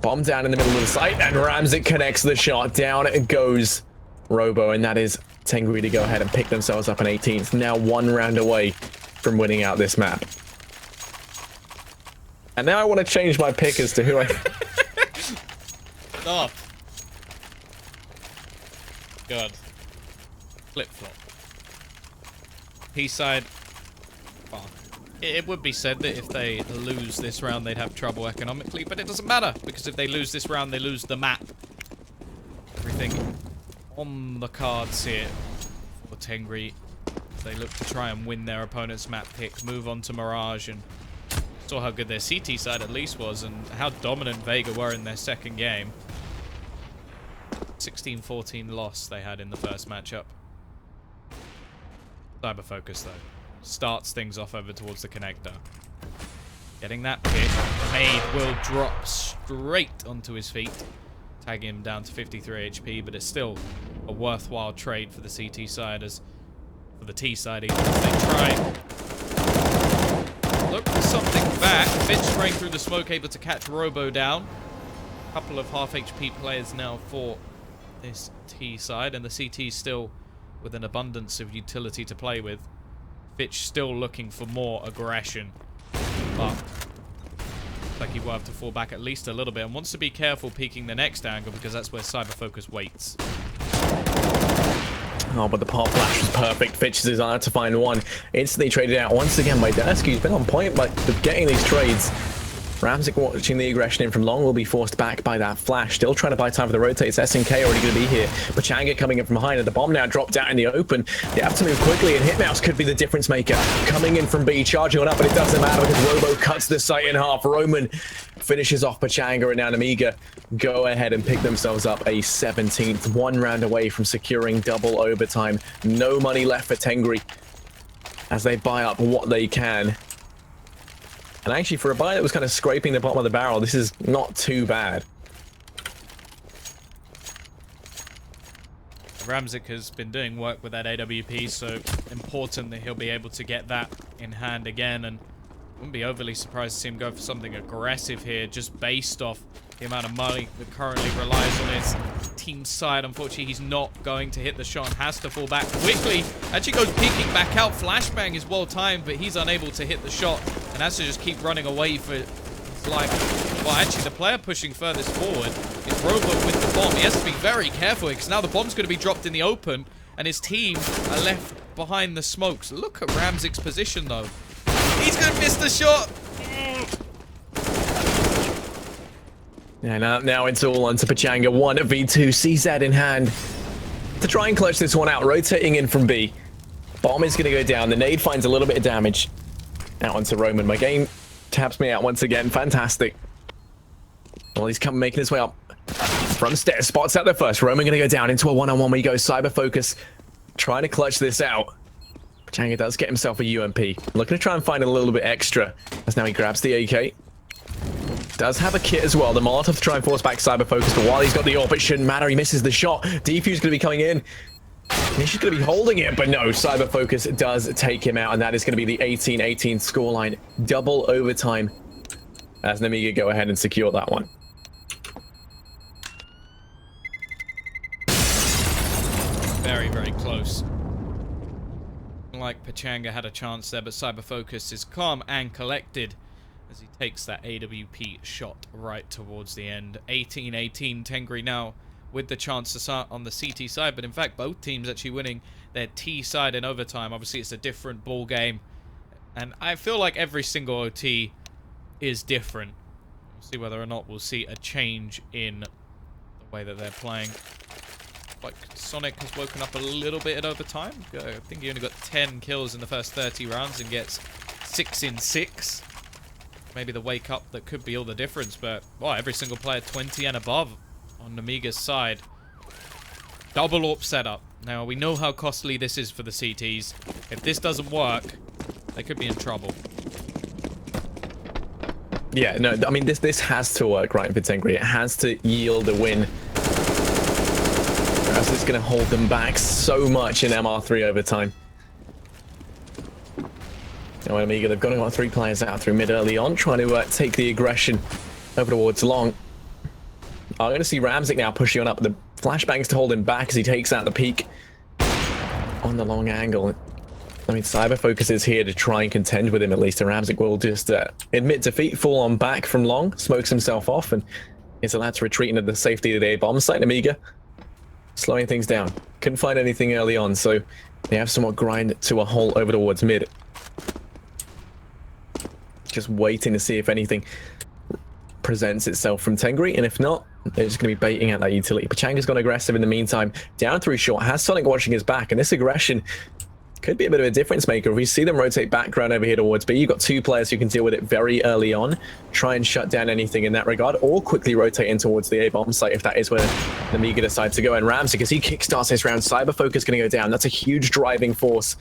Bomb down in the middle of the site, and Ramzik connects the shot. Down it goes Robo, and that is Tengri to go ahead and pick themselves up an 18th. Now 1 round away from winning out this map. And now I want to change my pick as to who I... Oh. God. Flip-flop. P-side, well, it would be said that if they lose this round, they'd have trouble economically, but it doesn't matter, because if they lose this round, they lose the map. Everything on the cards here for Tengri. They look to try and win their opponent's map pick, move on to Mirage, and saw how good their CT side at least was, and how dominant Vega were in their second game. 16-14 loss they had in the first matchup. Cyber Focus, though, starts things off over towards the connector. Getting that pick. Made will drop straight onto his feet, tagging him down to 53 HP, but it's still a worthwhile trade for the CT side, as for the T side, even as they try. Look for something back. Fitch spraying through the smoke, able to catch Robo down. A couple of half HP players now for this T side, and the CT still with an abundance of utility to play with. Fitch still looking for more aggression, but looks like he will have to fall back at least a little bit, and wants to be careful peeking the next angle, because that's where Cyber Focus waits. Oh, but the pop flash was perfect. Fitch's desire to find 1. Instantly traded out once again by Dursky. He's been on point, but getting these trades. Ramzik watching the aggression in from long will be forced back by that flash. Still trying to buy time for the rotates. SNK already going to be here. Pachanga coming in from behind, and the bomb now dropped out in the open. They have to move quickly, and Hitmouse could be the difference maker. Coming in from B, charging on up, but it doesn't matter because Robo cuts the site in half. Roman finishes off Pachanga, and now Nemiga go ahead and pick themselves up a 17th. 1 round away from securing double overtime. No money left for Tengri as they buy up what they can. And actually, for a buy that was kind of scraping the bottom of the barrel, this is not too bad. Ramzik has been doing work with that AWP, so important that he'll be able to get that in hand again. And wouldn't be overly surprised to see him go for something aggressive here, just based off the amount of money that currently relies on his team side. Unfortunately, he's not going to hit the shot and has to fall back quickly. Actually goes peeking back out. Flashbang is well timed, but he's unable to hit the shot and has to just keep running away for his life. Well, actually, the player pushing furthest forward is Robo with the bomb. He has to be very careful because now the bomb's going to be dropped in the open and his team are left behind the smokes. Look at Ramzik's position, though. He's going to miss the shot. Yeah, now it's all onto Pachanga. 1v2, CZ in hand to try and clutch this one out. Rotating in from B. Bomb is going to go down. The nade finds a little bit of damage. Now onto Roman. My game taps me out once again. Fantastic. Well, he's making his way up from stairs. Spots out there first. Roman going to go down into a one-on-one where he goes. Cyber focus. Trying to clutch this out. Pachanga does get himself a UMP. Looking to try and find a little bit extra. As now he grabs the AK. Does have a kit as well. The Molotov to try and force back Cyber focus, but while he's got the AWP, it shouldn't matter. He misses the shot. Defuse going to be coming in. He's just going to be holding it, but no, Cyber focus does take him out, and that is going to be the 18-18 scoreline. Double overtime as Nemiga go ahead and secure that one. Very, very close. Like Pachanga had a chance there, but Cyber focus is calm and collected as he takes that AWP shot right towards the end. 18-18, Tengri now with the chance to start on the CT side, but in fact both teams actually winning their T side in overtime. Obviously it's a different ball game, and I feel like every single OT is different. We'll see whether or not we'll see a change in the way that they're playing. Like Sonic has woken up a little bit at overtime. I think he only got 10 kills in the first 30 rounds and gets 6 in 6. Maybe the wake up that could be all the difference, but well, every single player 20 and above on Nemiga's side. Double AWP setup. Now we know how costly this is for the CTs. If this doesn't work, they could be in trouble. Yeah, no, I mean this has to work, right, for Tengri. It has to yield a win. Or else it's going to hold them back so much in MR3 overtime. Now Nemiga, they've got 3 players out through mid early on, trying to take the aggression over towards long. I'm going to see Ramzik now pushing on up. The flashbangs to hold him back as he takes out the peak on the long angle. I mean, Cyber Focus is here to try and contend with him at least, and Ramzik will just admit defeat, fall on back from long, smokes himself off, and is allowed to retreat into the safety of the A bomb site. Nemiga slowing things down. Couldn't find anything early on, so they have somewhat grind to a halt over towards mid. Just waiting to see if anything presents itself from Tengri, and if not, they're just going to be baiting out that utility. Pachanga's gone aggressive in the meantime, down through short, has Sonic watching his back, and this aggression could be a bit of a difference maker. If we see them rotate background over here towards B, you've got 2 players who can deal with it very early on, try and shut down anything in that regard, or quickly rotate in towards the A-bomb site if that is where Nemiga decides to go. And Ramzik, as he kickstarts this round, Cyber Focus going to go down. That's a huge driving force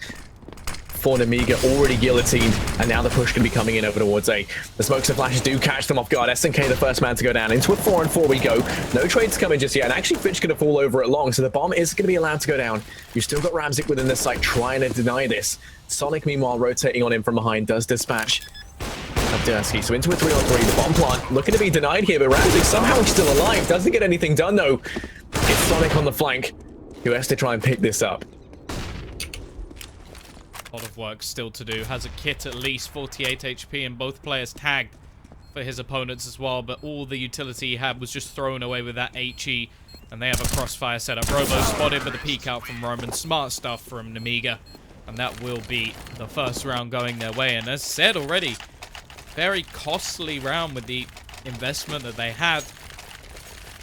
for Nemiga, already guillotined, and now the push can be coming in over towards A. The smokes and flashes do catch them off guard. SNK the first man to go down. Into a 4-on-4 we go. No trades coming just yet, and actually Fitch going to fall over at long, so the bomb is going to be allowed to go down. You've still got Ramzik within the site trying to deny this. Sonic, meanwhile, rotating on him from behind, does dispatch Dursky. So into a 3-on-3, the bomb plant looking to be denied here, but Ramzik somehow is still alive. Doesn't get anything done, though. It's Sonic on the flank who has to try and pick this up. A lot of work still to do. Has a kit at least, 48 HP, and both players tagged for his opponents as well, but all the utility he had was just thrown away with that HE, and they have a crossfire setup. Robo spotted, but the peek out from Roman. Smart stuff from Nemiga, and that will be the first round going their way. And as said already, very costly round with the investment that they had.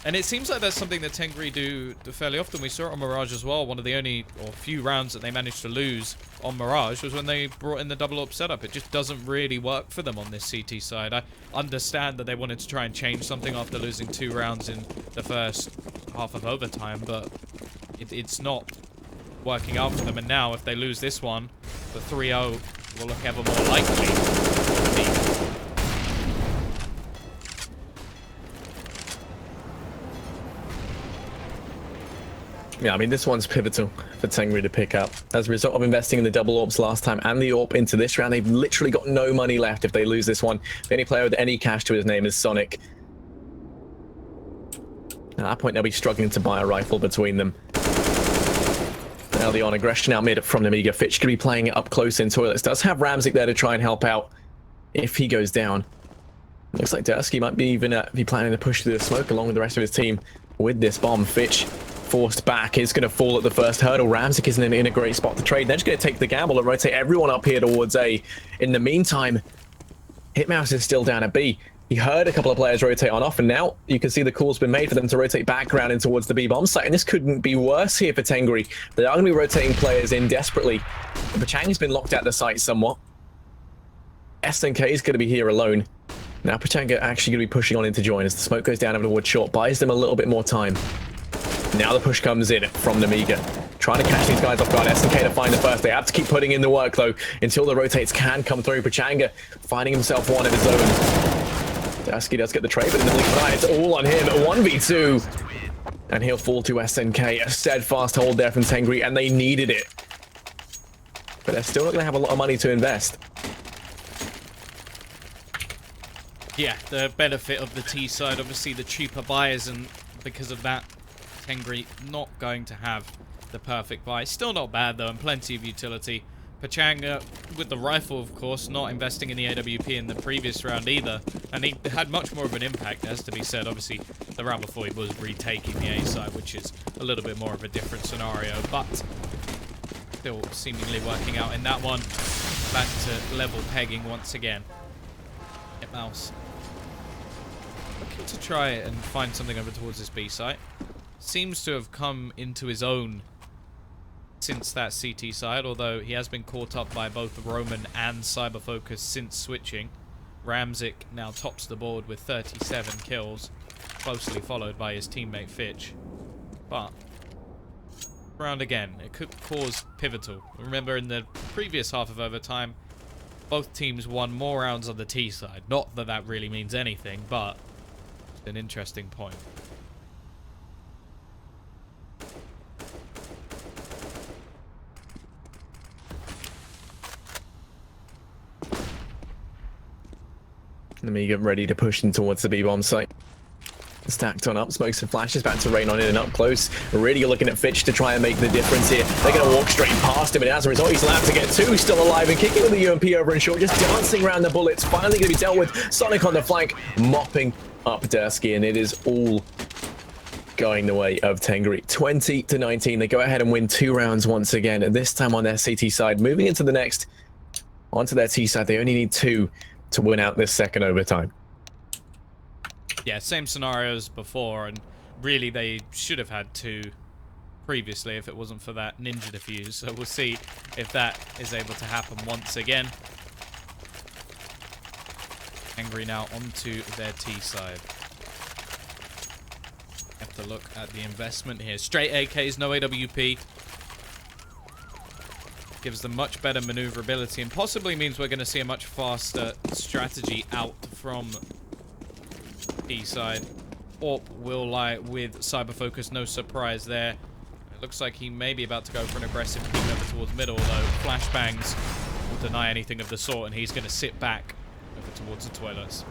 And it seems like that's something that Tengri do fairly often. We saw it on Mirage as well. One of the only or few rounds that they managed to lose on Mirage was when they brought in the double AWP setup. It just doesn't really work for them on this CT side. I understand that they wanted to try and change something after losing 2 rounds in the first half of overtime, but it's not working out for them. And now if they lose this one, the 3-0 will look ever more likely. Yeah, I mean, this one's pivotal for Tengri to pick up. As a result of investing in the double AWPs last time and the AWP into this round, they've literally got no money left if they lose this one. The only player with any cash to his name is Sonic. At that point, they'll be struggling to buy a rifle between them. Early on, aggression out mid from Nemiga. Fitch could be playing it up close in toilets. Does have Ramzik there to try and help out if he goes down. Looks like Dursky might be even be planning to push through the smoke along with the rest of his team with this bomb. Fitch forced back, is going to fall at the first hurdle. Ramzik isn't in a great spot to trade. They're just going to take the gamble and rotate everyone up here towards A. In the meantime, Hitmouse is still down at B. He heard a couple of players rotate on off, and now you can see the call's been made for them to rotate back around in towards the B bomb site, and this couldn't be worse here for Tengri. They are going to be rotating players in desperately. The Pachang has been locked at the site somewhat. SNK is going to be here alone. Now Pachanga actually going to be pushing on in to join as the smoke goes down over the wood short, buys them a little bit more time. Now the push comes in from Nemiga. Trying to catch these guys off guard. SNK to find the first. They have to keep putting in the work, though, until the rotates can come through. Pachanga finding himself one of his own. Dasky does get the trade, but in the blink of an eye, it's all on him. 1v2. And he'll fall to SNK. A steadfast hold there from Tengri, and they needed it. But they're still not going to have a lot of money to invest. Yeah, the benefit of the T side, obviously the cheaper buyers, and because of that, Tengri not going to have the perfect buy. Still not bad though, and plenty of utility. Pachanga with the rifle, of course, not investing in the AWP in the previous round either, and he had much more of an impact, has to be said. Obviously, the round before he was retaking the A side, which is a little bit more of a different scenario, but still seemingly working out in that one. Back to level pegging once again. Mouse looking to try and find something over towards this B site. Seems to have come into his own since that CT side, although he has been caught up by both Roman and Cyberfocus since switching. Ramzik now tops the board with 37 kills, closely followed by his teammate Fitch. But round again, it could cause pivotal. Remember, in the previous half of overtime, both teams won more rounds on the T side. Not that that really means anything, but it's an interesting point. Nemiga ready to push in towards the B-bomb site. Stacked on up, smokes and flashes, back to rain on in and up close. Really looking at Fitch to try and make the difference here. They're going to walk straight past him, and as a result, he's allowed to get 2 still alive and kicking with the UMP over and short, just dancing around the bullets. Finally going to be dealt with. Sonic on the flank, mopping up Dursky, and it is all going the way of Tengri. 20-19. They go ahead and win 2 rounds once again, and this time on their CT side. Moving into the next, onto their T side, they only need 2 to win out this second overtime. Yeah, same scenario as before, and really they should have had 2 previously if it wasn't for that ninja defuse. So we'll see if that is able to happen once again. Angry now onto their T side. Have to look at the investment here. Straight AKs, no AWP. Gives them much better maneuverability and possibly means we're going to see a much faster strategy out from B side. AWP will lie with Cyberfocus, no surprise there. It looks like he may be about to go for an aggressive peek over towards middle, although flashbangs will deny anything of the sort, and he's going to sit back over towards the toilets.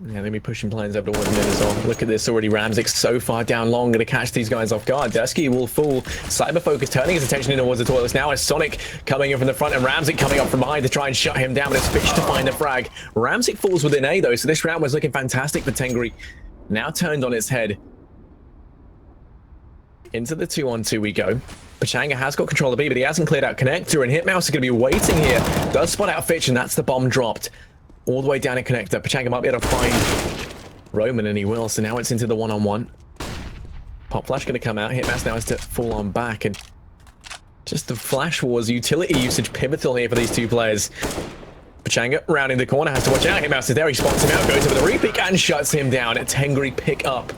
Yeah, they'll be pushing plans over towards mid as well. Look at this already. Ramzik so far down long, going to catch these guys off guard. Dursky will fall. Cyberfocus turning his attention in towards the toilets now as Sonic coming in from the front and Ramzik coming up from behind to try and shut him down, but it's Fitch to find a frag. Ramzik falls within A though, so this round was looking fantastic for Tengri. Now turned on its head Into the 2-on-2 we go. Pachanga has got control of B, but he hasn't cleared out connector, and Hitmouse is going to be waiting here. Does spot out Fitch, and that's the bomb dropped. All the way down in connector. Pachanga might be able to find Roman, and he will. So now it's into the 1-on-1. Pop Flash going to come out. Hitmouse now has to fall on back, and just the Flash Wars utility usage pivotal here for these two players. Pachanga rounding the corner, has to watch out. Hitmouse is there, he spots him out, goes over the repeat and shuts him down. Tengri pick up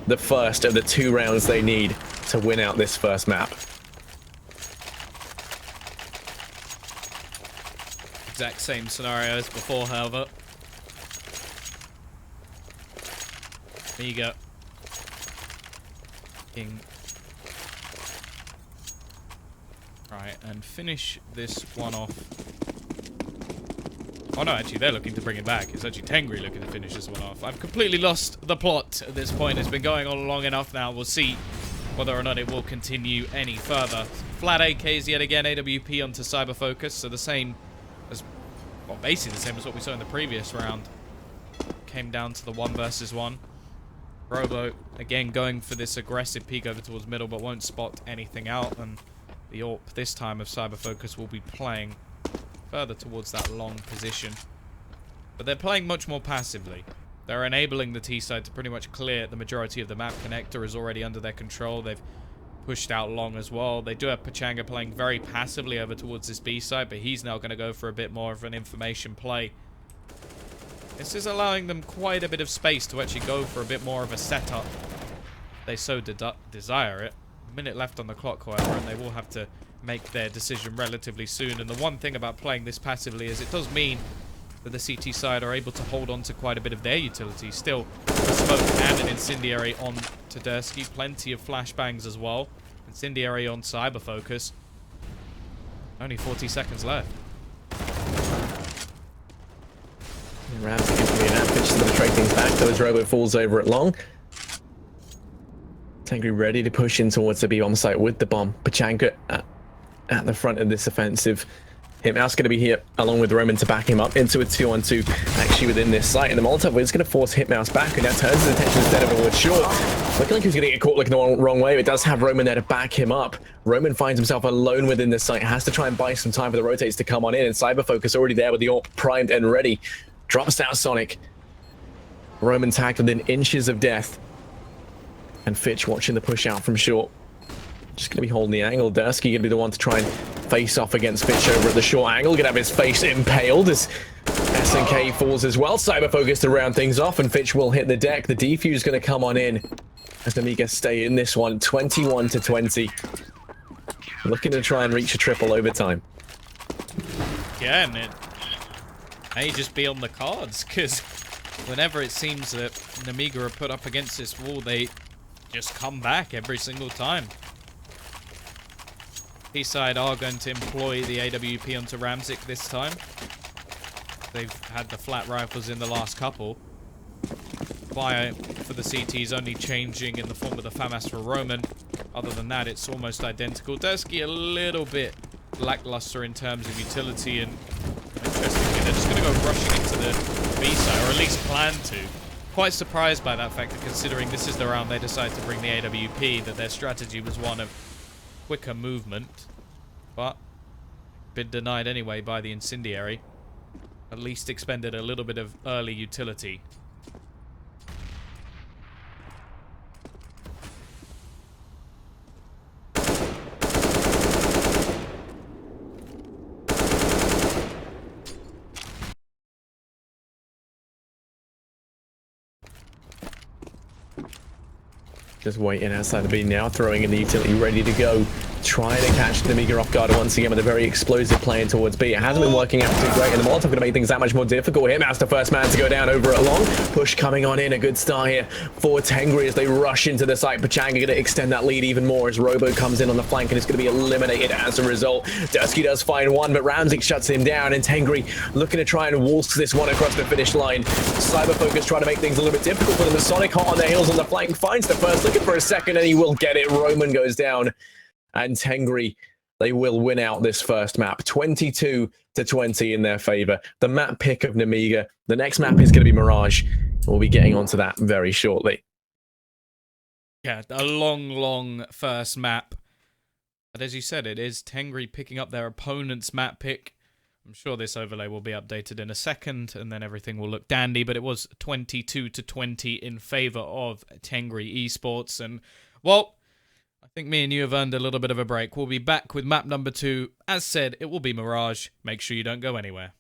the first of the 2 rounds they need to win out this first map. Exact same scenario as before, however. Nemiga. Right, and finish this one off. Oh no, actually they're looking to bring it back. It's actually Tengri looking to finish this one off. I've completely lost the plot at this point. It's been going on long enough now. We'll see whether or not it will continue any further. Flat AKs yet again, AWP onto Cyber Focus, so the same as, well, basically the same as what we saw in the previous round. Came down to the 1 versus 1. Robo, again, going for this aggressive peek over towards middle, but won't spot anything out, and the AWP this time of Cyber Focus will be playing further towards that long position. But they're playing much more passively. They're enabling the T side to pretty much clear the majority of the map. Connector is already under their control. They've pushed out long as well. They do have Pachanga playing very passively over towards this B side, but he's now going to go for a bit more of an information play. This is allowing them quite a bit of space to actually go for a bit more of a setup. They so desire it. A minute left on the clock, however, and they will have to make their decision relatively soon. And the one thing about playing this passively is it does mean that the CT side are able to hold on to quite a bit of their utility. Still, a smoke and an incendiary on Tedeschi. Plenty of flashbangs as well. Incendiary on Cyber Focus. Only 40 seconds left. Rams gives me an advantage to trade things back, though as Robo falls over it long. Tengri ready to push in towards the B bomb site with the bomb. Pachanga at the front of this offensive. Hitmouse going to be here along with Roman to back him up into a 2-on-2 actually within this site. And the Molotov is going to force Hitmouse back, and that turns his attention instead of towards short. Looking like he's going to get caught looking the wrong way, but it does have Roman there to back him up. Roman finds himself alone within this site, has to try and buy some time for the rotates to come on in, and Cyber Focus already there with the AWP primed and ready. Drops down Sonic. Roman tagged within inches of death. And Fitch watching the push out from short. Just going to be holding the angle. Dursky going to be the one to try and face off against Fitch over at the short angle. Going to have his face impaled as SNK falls as well. Cyber Focus to round things off, and Fitch will hit the deck. The defuse going to come on in as Nemiga stay in this one. 21-20. Looking to try and reach a triple overtime. Again, it may just be on the cards, because whenever it seems that Nemiga are put up against this wall, they just come back every single time. T-side are going to employ the AWP onto Ramzik this time. They've had the flat rifles in the last couple. Fire for the CTs only changing in the form of the FAMAS for Roman. Other than that, it's almost identical. Dursky a little bit lackluster in terms of utility, and interestingly, they're just going to go rushing into the B side, or at least plan to. Quite surprised by that fact, considering this is the round they decided to bring the AWP, that their strategy was one of quicker movement, but been denied anyway by the incendiary. At least expended a little bit of early utility. Just waiting outside the B now, throwing in the utility ready to go. Trying to catch Nemiga off guard once again with a very explosive play in towards B. It hasn't been working out too great, and the Molotov going to make things that much more difficult. Hitmouse the first man to go down over it long. Push coming on in, a good start here for Tengri as they rush into the site. Pachanga going to extend that lead even more as Robo comes in on the flank and is going to be eliminated as a result. Dursky does find one, but Ramzik shuts him down, and Tengri looking to try and waltz this one across the finish line. Cyber Focus trying to make things a little bit difficult for them. The Sonic hot on their heels on the flank finds the first, looking for a second, and he will get it. Roman goes down. And Tengri, they will win out this first map, 22-20 in their favor. The map pick of Nemiga. The next map is going to be Mirage. We'll be getting onto that very shortly. Yeah, a long first map. But as you said, it is Tengri picking up their opponent's map pick. I'm sure this overlay will be updated in a second, and then everything will look dandy. But it was 22-20 in favor of Tengri Esports. And, well, I think me and you have earned a little bit of a break. We'll be back with map number 2. As said, it will be Mirage. Make sure you don't go anywhere.